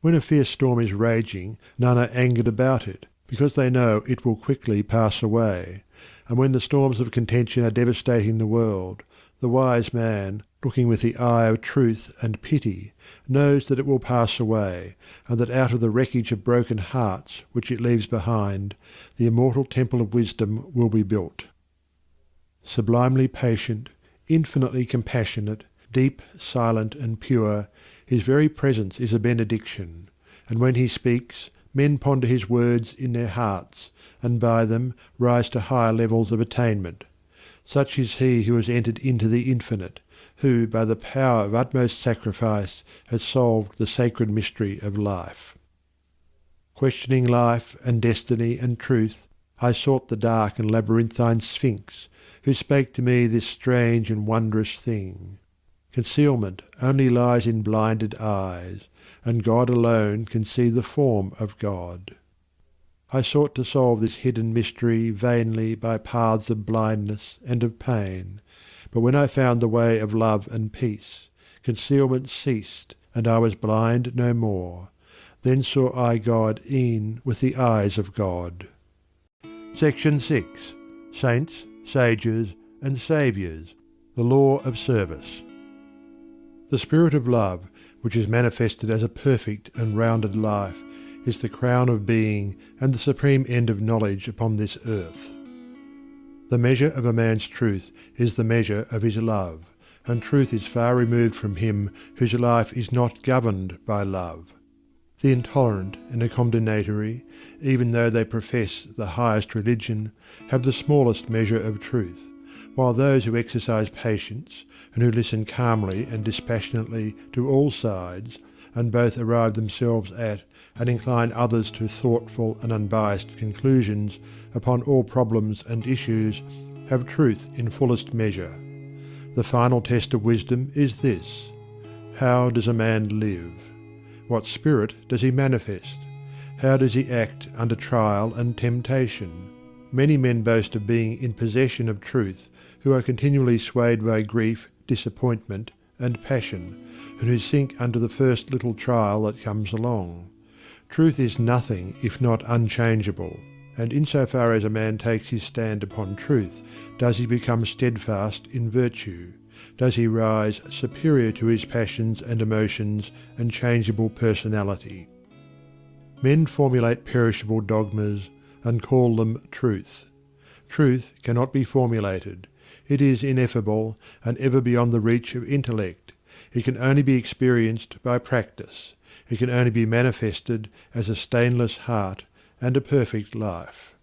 When a fierce storm is raging, none are angered about it, because they know it will quickly pass away. And when the storms of contention are devastating the world, the wise man, looking with the eye of truth and pity, knows that it will pass away, and that out of the wreckage of broken hearts which it leaves behind, the immortal temple of wisdom will be built. Sublimely patient, infinitely compassionate, deep, silent, and pure, his very presence is a benediction, and when he speaks, men ponder his words in their hearts, and by them rise to higher levels of attainment. Such is he who has entered into the infinite, who by the power of utmost sacrifice has solved the sacred mystery of life. Questioning life and destiny and truth, I sought the dark and labyrinthine Sphinx, who spake to me this strange and wondrous thing. Concealment only lies in blinded eyes, and God alone can see the form of God. I sought to solve this hidden mystery vainly by paths of blindness and of pain, but when I found the way of love and peace, concealment ceased, and I was blind no more. Then saw I God e'en with the eyes of God. Section 6. Saints, Sages, and Saviours. The Law of Service. The spirit of love, which is manifested as a perfect and rounded life, is the crown of being and the supreme end of knowledge upon this earth. The measure of a man's truth is the measure of his love, and truth is far removed from him whose life is not governed by love. The intolerant and the condemnatory, even though they profess the highest religion, have the smallest measure of truth, while those who exercise patience and who listen calmly and dispassionately to all sides, and both arrive themselves at and incline others to thoughtful and unbiased conclusions upon all problems and issues, have truth in fullest measure. The final test of wisdom is this: how does a man live? What spirit does he manifest? How does he act under trial and temptation? Many men boast of being in possession of truth who are continually swayed by grief, disappointment, and passion, and who sink under the first little trial that comes along. Truth is nothing if not unchangeable, and insofar as a man takes his stand upon truth, does he become steadfast in virtue, does he rise superior to his passions and emotions and changeable personality. Men formulate perishable dogmas and call them truth. Truth cannot be formulated. It is ineffable and ever beyond the reach of intellect. It can only be experienced by practice. It can only be manifested as a stainless heart and a perfect life.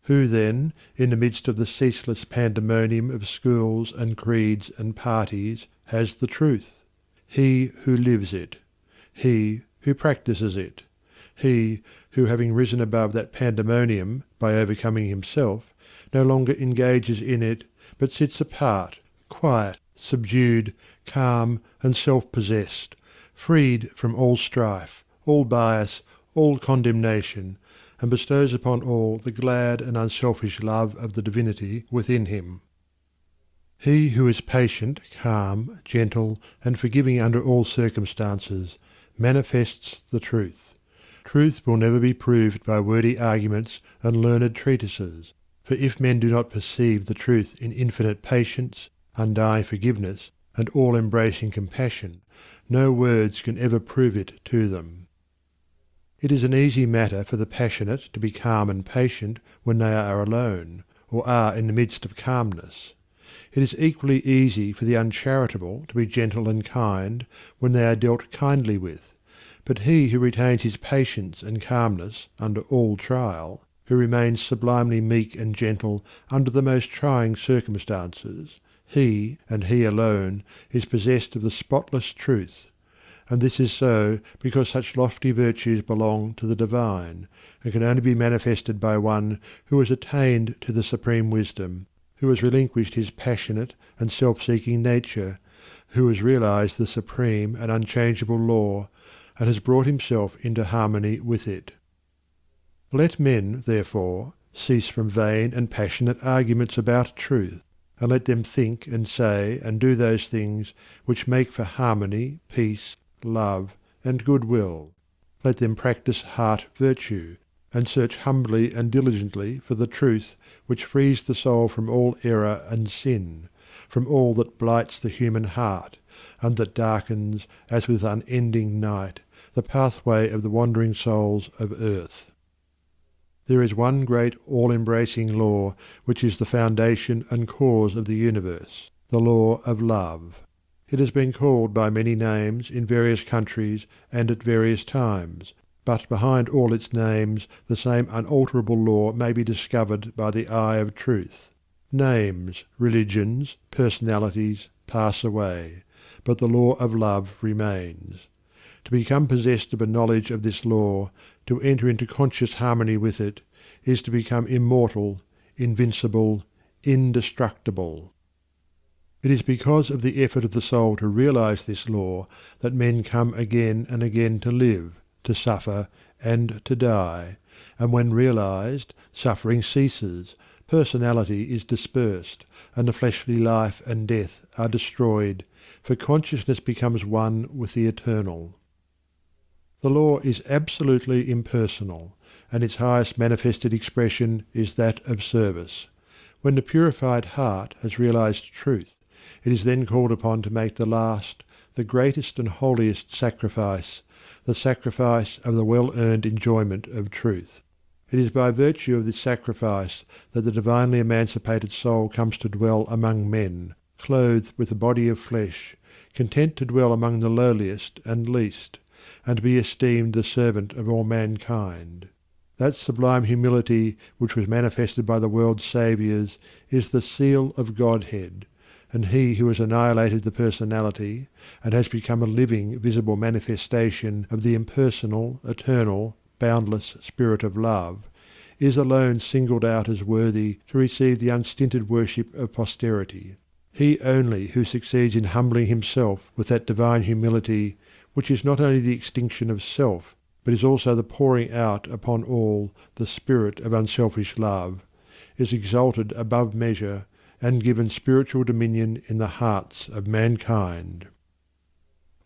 Who then, in the midst of the ceaseless pandemonium of schools and creeds and parties, has the truth? He who lives it. He who practices it. He who, having risen above that pandemonium by overcoming himself, no longer engages in it, but sits apart, quiet, subdued, calm, and self-possessed, freed from all strife, all bias, all condemnation, and bestows upon all the glad and unselfish love of the divinity within him. He who is patient, calm, gentle, and forgiving under all circumstances manifests the truth. Truth will never be proved by wordy arguments and learned treatises, for if men do not perceive the truth in infinite patience, undying forgiveness, and all-embracing compassion, no words can ever prove it to them. It is an easy matter for the passionate to be calm and patient when they are alone, or are in the midst of calmness. It is equally easy for the uncharitable to be gentle and kind when they are dealt kindly with, but he who retains his patience and calmness under all trial, who remains sublimely meek and gentle under the most trying circumstances, he, and he alone, is possessed of the spotless truth. And this is so because such lofty virtues belong to the divine, and can only be manifested by one who has attained to the supreme wisdom, who has relinquished his passionate and self-seeking nature, who has realized the supreme and unchangeable law, and has brought himself into harmony with it. Let men, therefore, cease from vain and passionate arguments about truth, and let them think and say and do those things which make for harmony, peace, love, and goodwill. Let them practice heart virtue, and search humbly and diligently for the truth which frees the soul from all error and sin, from all that blights the human heart, and that darkens, as with unending night, the pathway of the wandering souls of earth. There is one great all-embracing law which is the foundation and cause of the universe, the law of love. It has been called by many names in various countries and at various times, but behind all its names the same unalterable law may be discovered by the eye of truth. Names, religions, personalities pass away, but the law of love remains. To become possessed of a knowledge of this law, to enter into conscious harmony with it, is to become immortal, invincible, indestructible. It is because of the effort of the soul to realize this law that men come again and again to live, to suffer, and to die, and when realized, suffering ceases, personality is dispersed, and the fleshly life and death are destroyed, for consciousness becomes one with the eternal. The law is absolutely impersonal, and its highest manifested expression is that of service. When the purified heart has realized truth, it is then called upon to make the last, the greatest and holiest sacrifice, the sacrifice of the well-earned enjoyment of truth. It is by virtue of this sacrifice that the divinely emancipated soul comes to dwell among men, clothed with a body of flesh, content to dwell among the lowliest and least, and to be esteemed the servant of all mankind. That sublime humility which was manifested by the world's saviours is the seal of Godhead, and he who has annihilated the personality, and has become a living, visible manifestation of the impersonal, eternal, boundless Spirit of Love, is alone singled out as worthy to receive the unstinted worship of posterity. He only who succeeds in humbling himself with that divine humility, which is not only the extinction of self, but is also the pouring out upon all the spirit of unselfish love, is exalted above measure and given spiritual dominion in the hearts of mankind.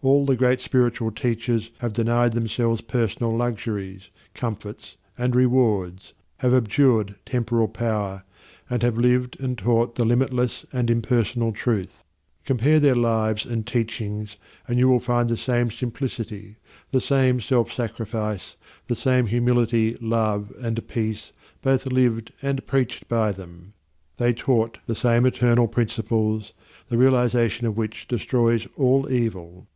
All the great spiritual teachers have denied themselves personal luxuries, comforts, and rewards, have abjured temporal power, and have lived and taught the limitless and impersonal truth. Compare their lives and teachings, and you will find the same simplicity, the same self-sacrifice, the same humility, love, and peace, both lived and preached by them. They taught the same eternal principles, the realization of which destroys all evil.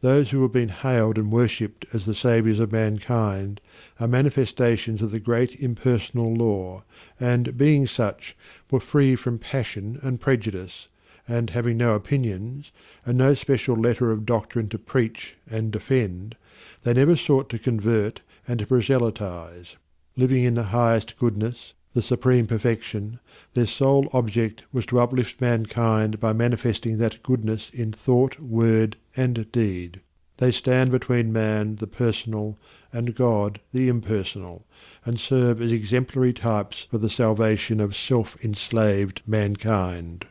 Those who have been hailed and worshipped as the saviours of mankind are manifestations of the great impersonal law, and, being such, were free from passion and prejudice, and having no opinions, and no special letter of doctrine to preach and defend, they never sought to convert and to proselytize. Living in the highest goodness, the supreme perfection, their sole object was to uplift mankind by manifesting that goodness in thought, word, and deed. They stand between man, the personal, and God, the impersonal, and serve as exemplary types for the salvation of self-enslaved mankind.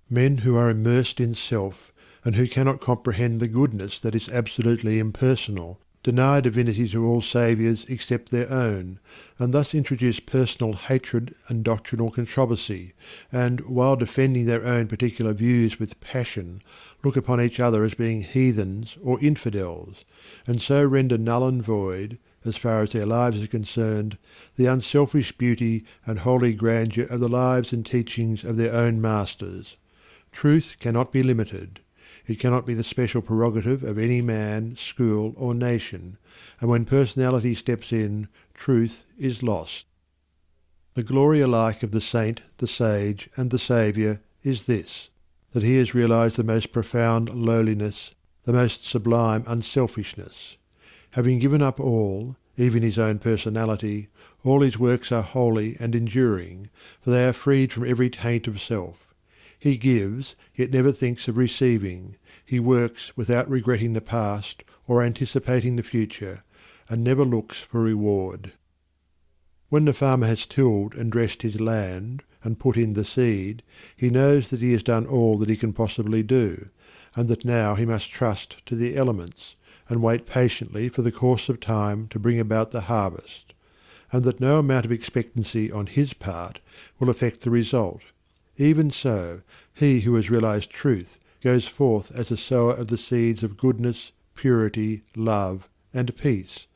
Men who are immersed in self, and who cannot comprehend the goodness that is absolutely impersonal, deny divinity to all saviours except their own, and thus introduce personal hatred and doctrinal controversy, and, while defending their own particular views with passion, look upon each other as being heathens or infidels, and so render null and void, as far as their lives are concerned, the unselfish beauty and holy grandeur of the lives and teachings of their own masters. Truth cannot be limited. It cannot be the special prerogative of any man, school, or nation, and when personality steps in, truth is lost. The glory alike of the saint, the sage, and the saviour is this, that he has realized the most profound lowliness, the most sublime unselfishness. Having given up all, even his own personality, all his works are holy and enduring, for they are freed from every taint of self. He gives, yet never thinks of receiving. He works without regretting the past or anticipating the future, and never looks for reward. When the farmer has tilled and dressed his land, and put in the seed, he knows that he has done all that he can possibly do, and that now he must trust to the elements, and wait patiently for the course of time to bring about the harvest, and that no amount of expectancy on his part will affect the result. Even so, he who has realized truth goes forth as a sower of the seeds of goodness, purity, love, and peace,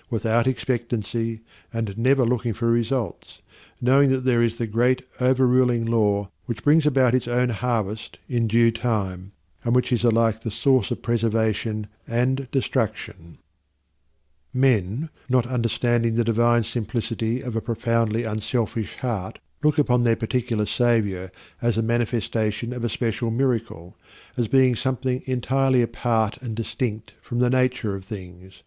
without expectancy and never looking for results, knowing that there is the great overruling law which brings about its own harvest in due time, and which is alike the source of preservation and destruction. Men, not understanding the divine simplicity of a profoundly unselfish heart, look upon their particular saviour as a manifestation of a special miracle, as being something entirely apart and distinct from the nature of things,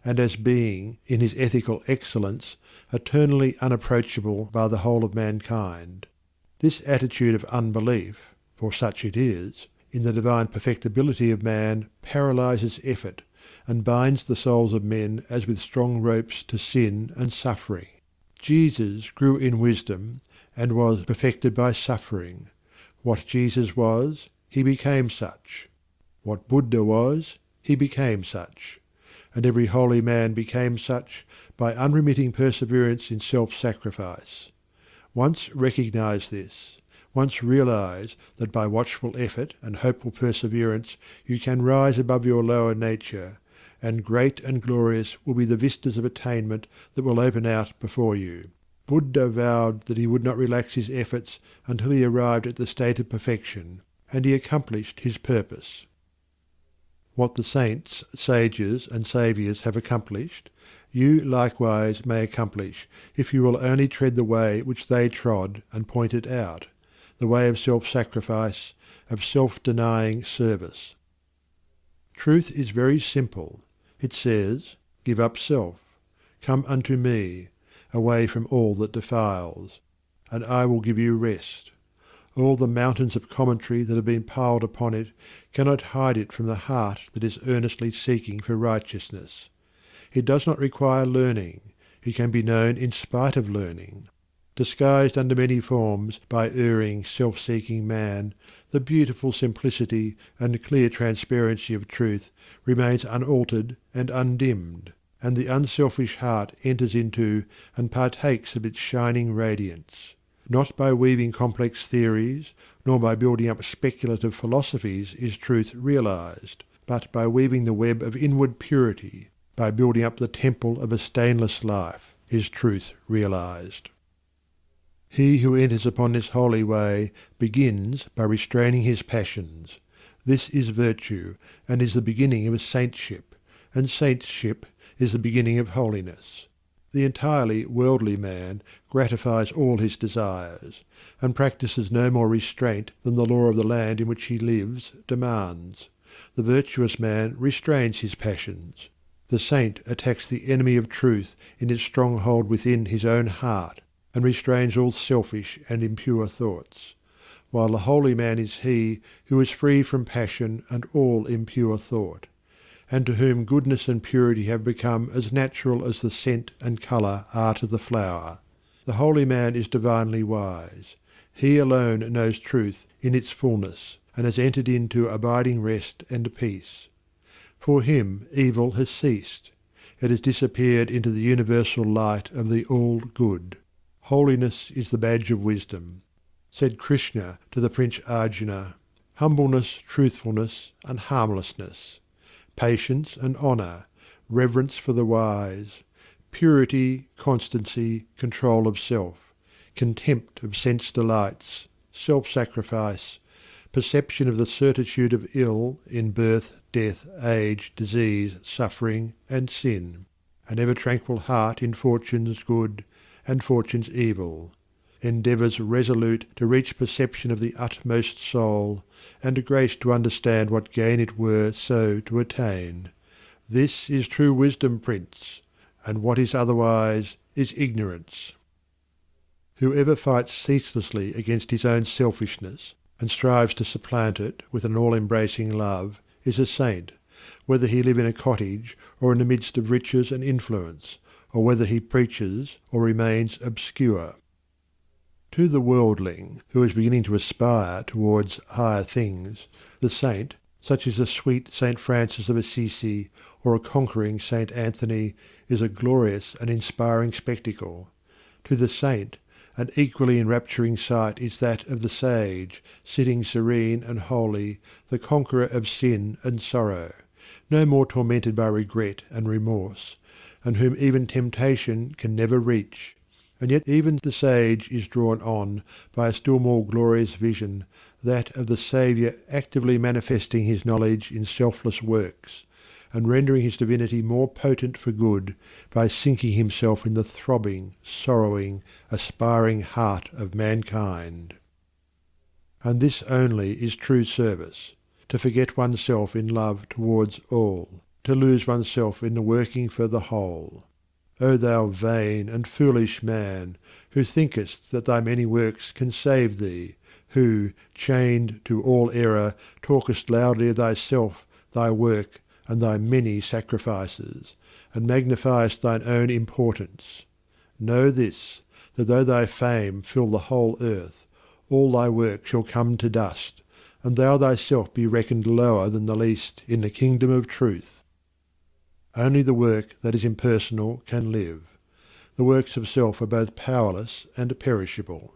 and as being, in his ethical excellence, eternally unapproachable by the whole of mankind. This attitude of unbelief, for such it is, in the divine perfectibility of man paralyses effort, and binds the souls of men as with strong ropes to sin and suffering. Jesus grew in wisdom, and was perfected by suffering. What Jesus was, he became such. What Buddha was, he became such. And every holy man became such by unremitting perseverance in self-sacrifice. Once recognize this. Once realize that by watchful effort and hopeful perseverance you can rise above your lower nature, and great and glorious will be the vistas of attainment that will open out before you. Buddha vowed that he would not relax his efforts until he arrived at the state of perfection, and he accomplished his purpose. What the saints, sages, and saviours have accomplished, you likewise may accomplish, if you will only tread the way which they trod and point it out, the way of self-sacrifice, of self-denying service. Truth is very simple. It says, "Give up self. Come unto me, away from all that defiles, and I will give you rest." All the mountains of commentary that have been piled upon it cannot hide it from the heart that is earnestly seeking for righteousness. It does not require learning. It can be known in spite of learning. Disguised under many forms by erring, self-seeking man, the beautiful simplicity and clear transparency of truth remains unaltered and undimmed, and the unselfish heart enters into and partakes of its shining radiance. Not by weaving complex theories, nor by building up speculative philosophies is truth realized, but by weaving the web of inward purity, by building up the temple of a stainless life, is truth realized. He who enters upon this holy way begins by restraining his passions. This is virtue, and is the beginning of saintship, and saintship is the beginning of holiness. The entirely worldly man gratifies all his desires, and practices no more restraint than the law of the land in which he lives demands. The virtuous man restrains his passions. The saint attacks the enemy of truth in its stronghold within his own heart, and restrains all selfish and impure thoughts, while the holy man is he who is free from passion and all impure thought, and to whom goodness and purity have become as natural as the scent and colour are to the flower. The holy man is divinely wise. He alone knows truth in its fullness, and has entered into abiding rest and peace. For him evil has ceased. It has disappeared into the universal light of the all-good. Holiness is the badge of wisdom. Said Krishna to the Prince Arjuna, "Humbleness, truthfulness, and harmlessness, patience and honour, reverence for the wise, purity, constancy, control of self, contempt of sense delights, self-sacrifice, perception of the certitude of ill in birth, death, age, disease, suffering, and sin, an ever-tranquil heart in fortune's good and fortune's evil, endeavours resolute to reach perception of the utmost soul, and grace to understand what gain it were so to attain. This is true wisdom, Prince, and what is otherwise is ignorance." Whoever fights ceaselessly against his own selfishness, and strives to supplant it with an all-embracing love, is a saint, whether he live in a cottage or in the midst of riches and influence, or whether he preaches or remains obscure. To the worldling, who is beginning to aspire towards higher things, the saint, such as a sweet Saint Francis of Assisi or a conquering Saint Anthony, is a glorious and inspiring spectacle. To the saint, an equally enrapturing sight is that of the sage, sitting serene and holy, the conqueror of sin and sorrow, no more tormented by regret and remorse, and whom even temptation can never reach. And yet even the sage is drawn on by a still more glorious vision, that of the Saviour actively manifesting his knowledge in selfless works, and rendering his divinity more potent for good by sinking himself in the throbbing, sorrowing, aspiring heart of mankind. And this only is true service, to forget oneself in love towards all, to lose oneself in the working for the whole. O thou vain and foolish man, who thinkest that thy many works can save thee, who, chained to all error, talkest loudly of thyself, thy work, and thy many sacrifices, and magnifiest thine own importance. Know this, that though thy fame fill the whole earth, all thy work shall come to dust, and thou thyself be reckoned lower than the least in the kingdom of truth. Only the work that is impersonal can live. The works of self are both powerless and perishable.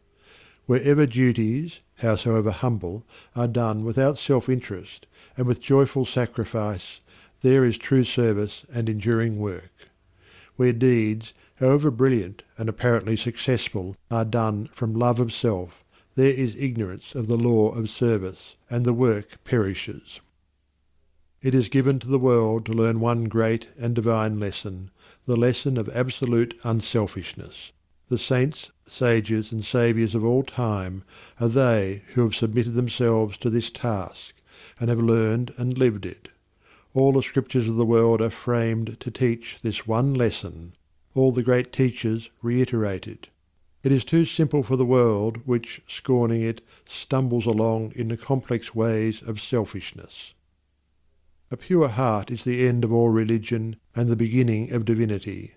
Wherever duties, howsoever humble, are done without self-interest and with joyful sacrifice, there is true service and enduring work. Where deeds, however brilliant and apparently successful, are done from love of self, there is ignorance of the law of service, and the work perishes. It is given to the world to learn one great and divine lesson, the lesson of absolute unselfishness. The saints, sages, and saviours of all time are they who have submitted themselves to this task, and have learned and lived it. All the scriptures of the world are framed to teach this one lesson. All the great teachers reiterate it. It is too simple for the world which, scorning it, stumbles along in the complex ways of selfishness. A pure heart is the end of all religion and the beginning of divinity.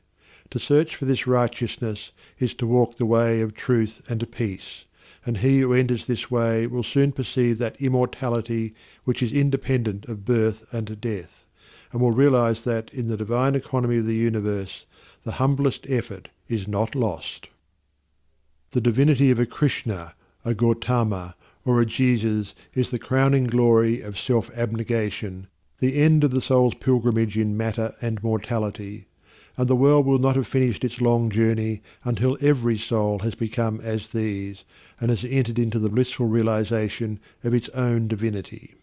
To search for this righteousness is to walk the way of truth and peace, and he who enters this way will soon perceive that immortality which is independent of birth and death, and will realize that in the divine economy of the universe the humblest effort is not lost. The divinity of a Krishna, a Gautama, or a Jesus is the crowning glory of self-abnegation, the end of the soul's pilgrimage in matter and mortality, and the world will not have finished its long journey until every soul has become as these, and has entered into the blissful realization of its own divinity.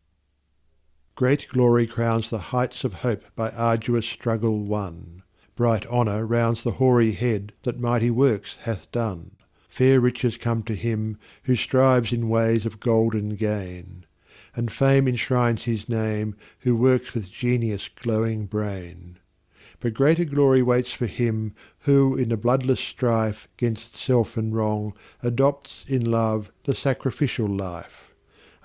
Great glory crowns the heights of hope by arduous struggle won. Bright honour rounds the hoary head that mighty works hath done. Fair riches come to him who strives in ways of golden gain, and fame enshrines his name who works with genius glowing brain. But greater glory waits for him who in the bloodless strife 'gainst self and wrong adopts in love the sacrificial life,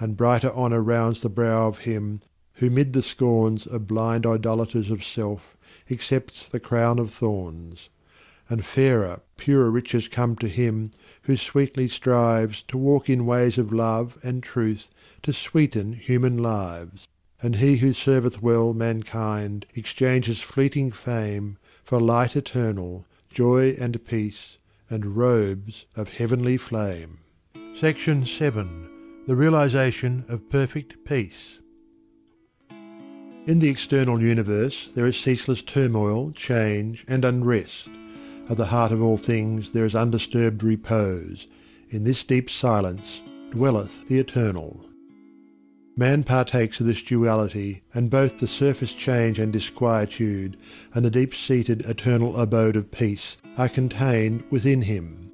and brighter honour rounds the brow of him who mid the scorns of blind idolaters of self accepts the crown of thorns. And fairer, purer riches come to him who sweetly strives to walk in ways of love and truth to sweeten human lives. And he who serveth well mankind exchanges fleeting fame for light eternal, joy and peace, and robes of heavenly flame. Section 7. The realization of perfect peace. In the external universe there is ceaseless turmoil, change, and unrest. At the heart of all things there is undisturbed repose. In this deep silence dwelleth the Eternal. Man partakes of this duality, and both the surface change and disquietude, and the deep-seated eternal abode of peace are contained within him.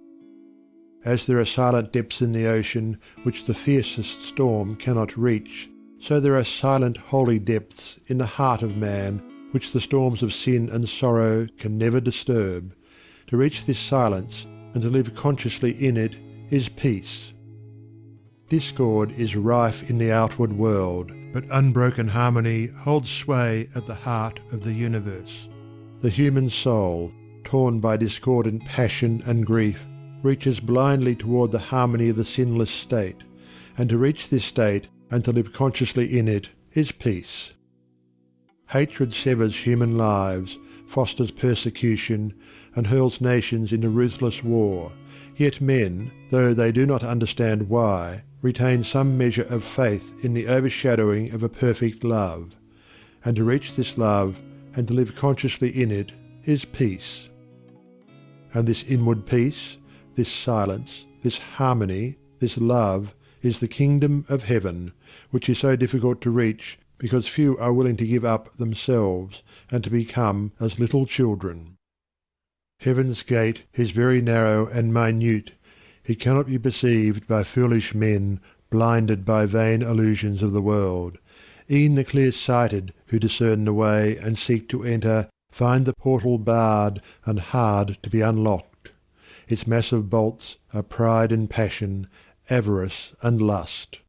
As there are silent depths in the ocean which the fiercest storm cannot reach, so there are silent holy depths in the heart of man which the storms of sin and sorrow can never disturb. To reach this silence and to live consciously in it is peace. Discord is rife in the outward world, but unbroken harmony holds sway at the heart of the universe. The human soul, torn by discordant passion and grief, reaches blindly toward the harmony of the sinless state, and to reach this state and to live consciously in it is peace. Hatred severs human lives, fosters persecution, and hurls nations into ruthless war, yet men, though they do not understand why, retain some measure of faith in the overshadowing of a perfect love, and to reach this love and to live consciously in it is peace. And this inward peace, this silence, this harmony, this love, is the kingdom of heaven, which is so difficult to reach because few are willing to give up themselves and to become as little children. Heaven's gate is very narrow and minute. It cannot be perceived by foolish men blinded by vain illusions of the world. E'en the clear-sighted who discern the way and seek to enter find the portal barred and hard to be unlocked. Its massive bolts are pride and passion, avarice and lust.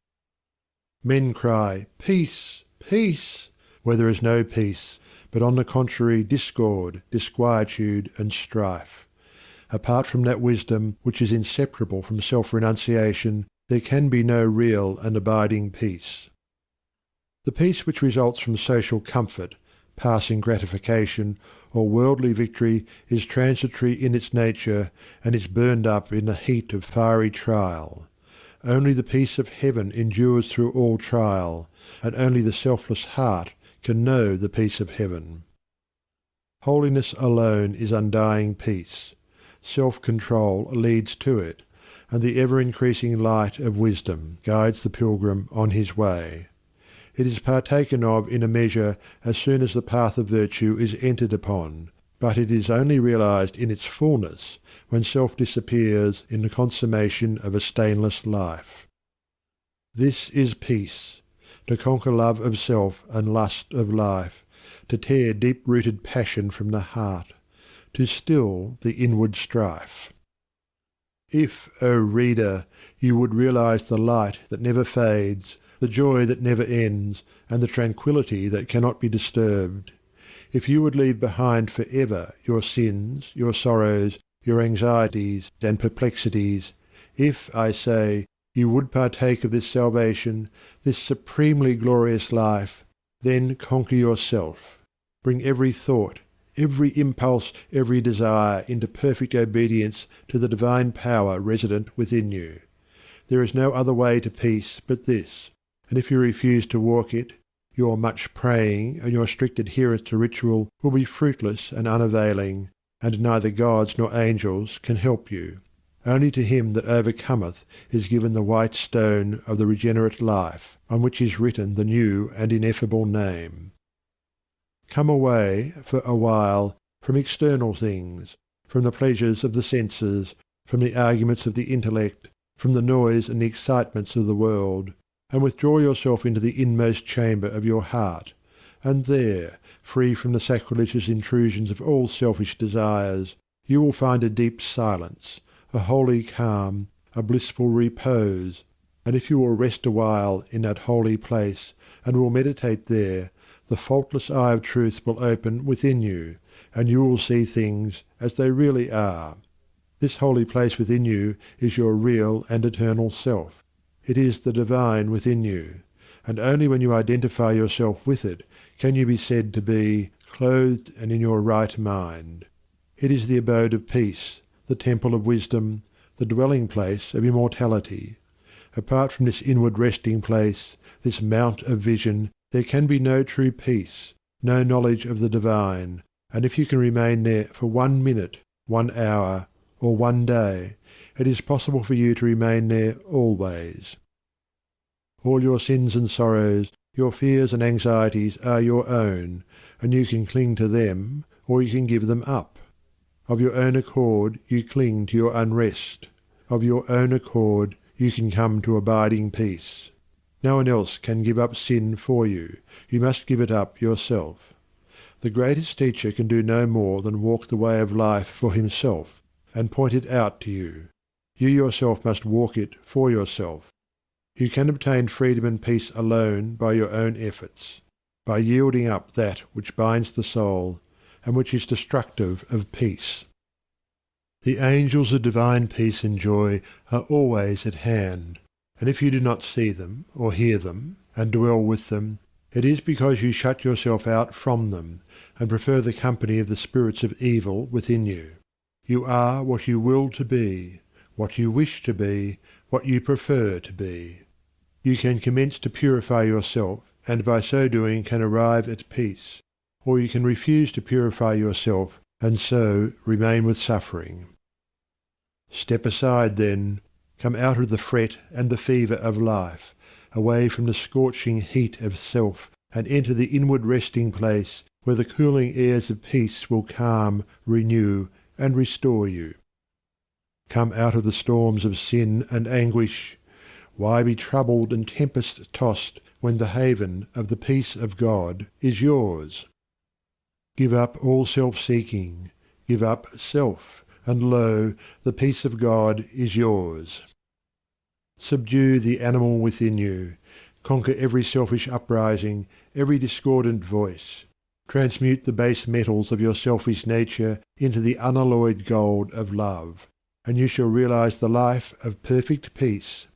Men cry, "Peace, peace," where there is no peace, but on the contrary discord, disquietude, and strife. Apart from that wisdom which is inseparable from self-renunciation, there can be no real and abiding peace. The peace which results from social comfort, passing gratification, or worldly victory is transitory in its nature and is burned up in the heat of fiery trial. Only the peace of heaven endures through all trial, and only the selfless heart can know the peace of heaven. Holiness alone is undying peace. Self-control leads to it, and the ever-increasing light of wisdom guides the pilgrim on his way. It is partaken of in a measure as soon as the path of virtue is entered upon, but it is only realized in its fullness when self disappears in the consummation of a stainless life. This is peace, to conquer love of self and lust of life, to tear deep-rooted passion from the heart, to still the inward strife. If, O reader, you would realize the light that never fades, the joy that never ends, and the tranquility that cannot be disturbed, if you would leave behind for ever your sins, your sorrows, your anxieties and perplexities, if, I say, you would partake of this salvation, this supremely glorious life, then conquer yourself. Bring every thought, every impulse, every desire into perfect obedience to the divine power resident within you. There is no other way to peace but this, and if you refuse to walk it, your much praying and your strict adherence to ritual will be fruitless and unavailing, and neither gods nor angels can help you. Only to him that overcometh is given the white stone of the regenerate life, on which is written the new and ineffable name. Come away, for a while, from external things, from the pleasures of the senses, from the arguments of the intellect, from the noise and the excitements of the world, and withdraw yourself into the inmost chamber of your heart, and there, free from the sacrilegious intrusions of all selfish desires, you will find a deep silence, a holy calm, a blissful repose, and if you will rest awhile in that holy place, and will meditate there, the faultless eye of truth will open within you, and you will see things as they really are. This holy place within you is your real and eternal self. It is the divine within you, and only when you identify yourself with it can you be said to be clothed and in your right mind. It is the abode of peace, the temple of wisdom, the dwelling place of immortality. Apart from this inward resting place, this mount of vision, there can be no true peace, no knowledge of the divine, and if you can remain there for 1 minute, 1 hour, or 1 day, it is possible for you to remain there always. All your sins and sorrows, your fears and anxieties are your own, and you can cling to them, or you can give them up. Of your own accord you cling to your unrest. Of your own accord you can come to abiding peace. No one else can give up sin for you. You must give it up yourself. The greatest teacher can do no more than walk the way of life for himself, and point it out to you. You yourself must walk it for yourself. You can obtain freedom and peace alone by your own efforts, by yielding up that which binds the soul, and which is destructive of peace. The angels of divine peace and joy are always at hand, and if you do not see them, or hear them, and dwell with them, it is because you shut yourself out from them, and prefer the company of the spirits of evil within you. You are what you will to be, what you wish to be, what you prefer to be. You can commence to purify yourself, and by so doing can arrive at peace, or you can refuse to purify yourself, and so remain with suffering. Step aside then, come out of the fret and the fever of life, away from the scorching heat of self, and enter the inward resting place, where the cooling airs of peace will calm, renew, and restore you. Come out of the storms of sin and anguish. Why be troubled and tempest-tossed when the haven of the peace of God is yours? Give up all self-seeking, give up self, and lo, the peace of God is yours. Subdue the animal within you, conquer every selfish uprising, every discordant voice. Transmute the base metals of your selfish nature into the unalloyed gold of love, and you shall realize the life of perfect peace.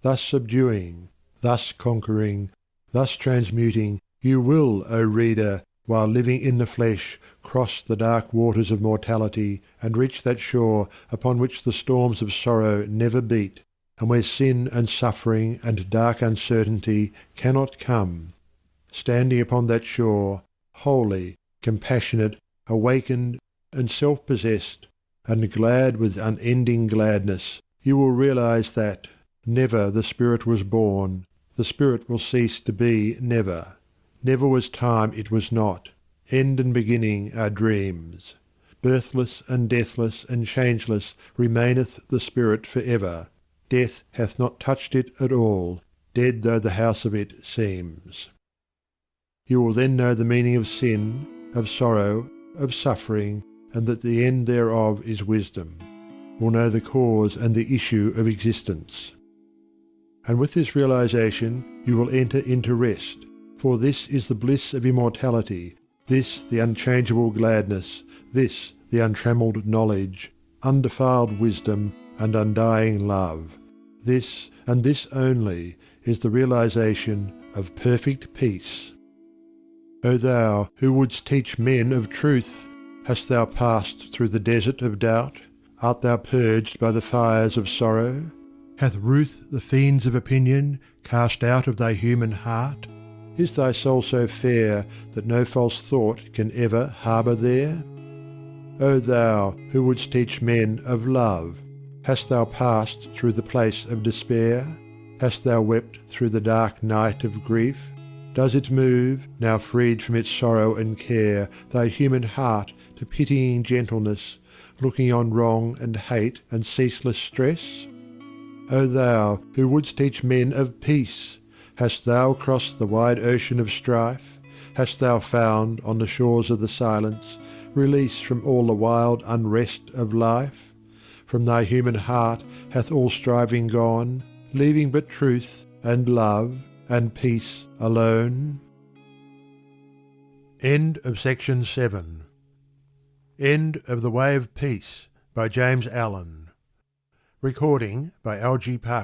Thus subduing, thus conquering, thus transmuting, you will, O reader, while living in the flesh, cross the dark waters of mortality and reach that shore upon which the storms of sorrow never beat, and where sin and suffering and dark uncertainty cannot come. Standing upon that shore, holy, compassionate, awakened, and self-possessed, and glad with unending gladness, you will realize that never the spirit was born, the spirit will cease to be never. Never was time it was not. End and beginning are dreams. Birthless and deathless and changeless remaineth the spirit for ever. Death hath not touched it at all, dead though the house of it seems. You will then know the meaning of sin, of sorrow, of suffering, and that the end thereof is wisdom. Will know the cause and the issue of existence. And with this realization you will enter into rest, for this is the bliss of immortality, this the unchangeable gladness, this the untrammelled knowledge, undefiled wisdom, and undying love. This, and this only, is the realization of perfect peace. O thou who wouldst teach men of truth, hast thou passed through the desert of doubt? Art thou purged by the fires of sorrow? Hath ruth the fiends of opinion cast out of thy human heart? Is thy soul so fair that no false thought can ever harbour there? O thou who wouldst teach men of love, hast thou passed through the place of despair? Hast thou wept through the dark night of grief? Does it move, now freed from its sorrow and care, thy human heart to pitying gentleness, looking on wrong and hate and ceaseless stress? O thou who wouldst teach men of peace, hast thou crossed the wide ocean of strife? Hast thou found, on the shores of the silence, release from all the wild unrest of life? From thy human heart hath all striving gone, leaving but truth and love and peace alone? End of section 7. End of The Way of Peace by James Allen. Recording by Algie Pug.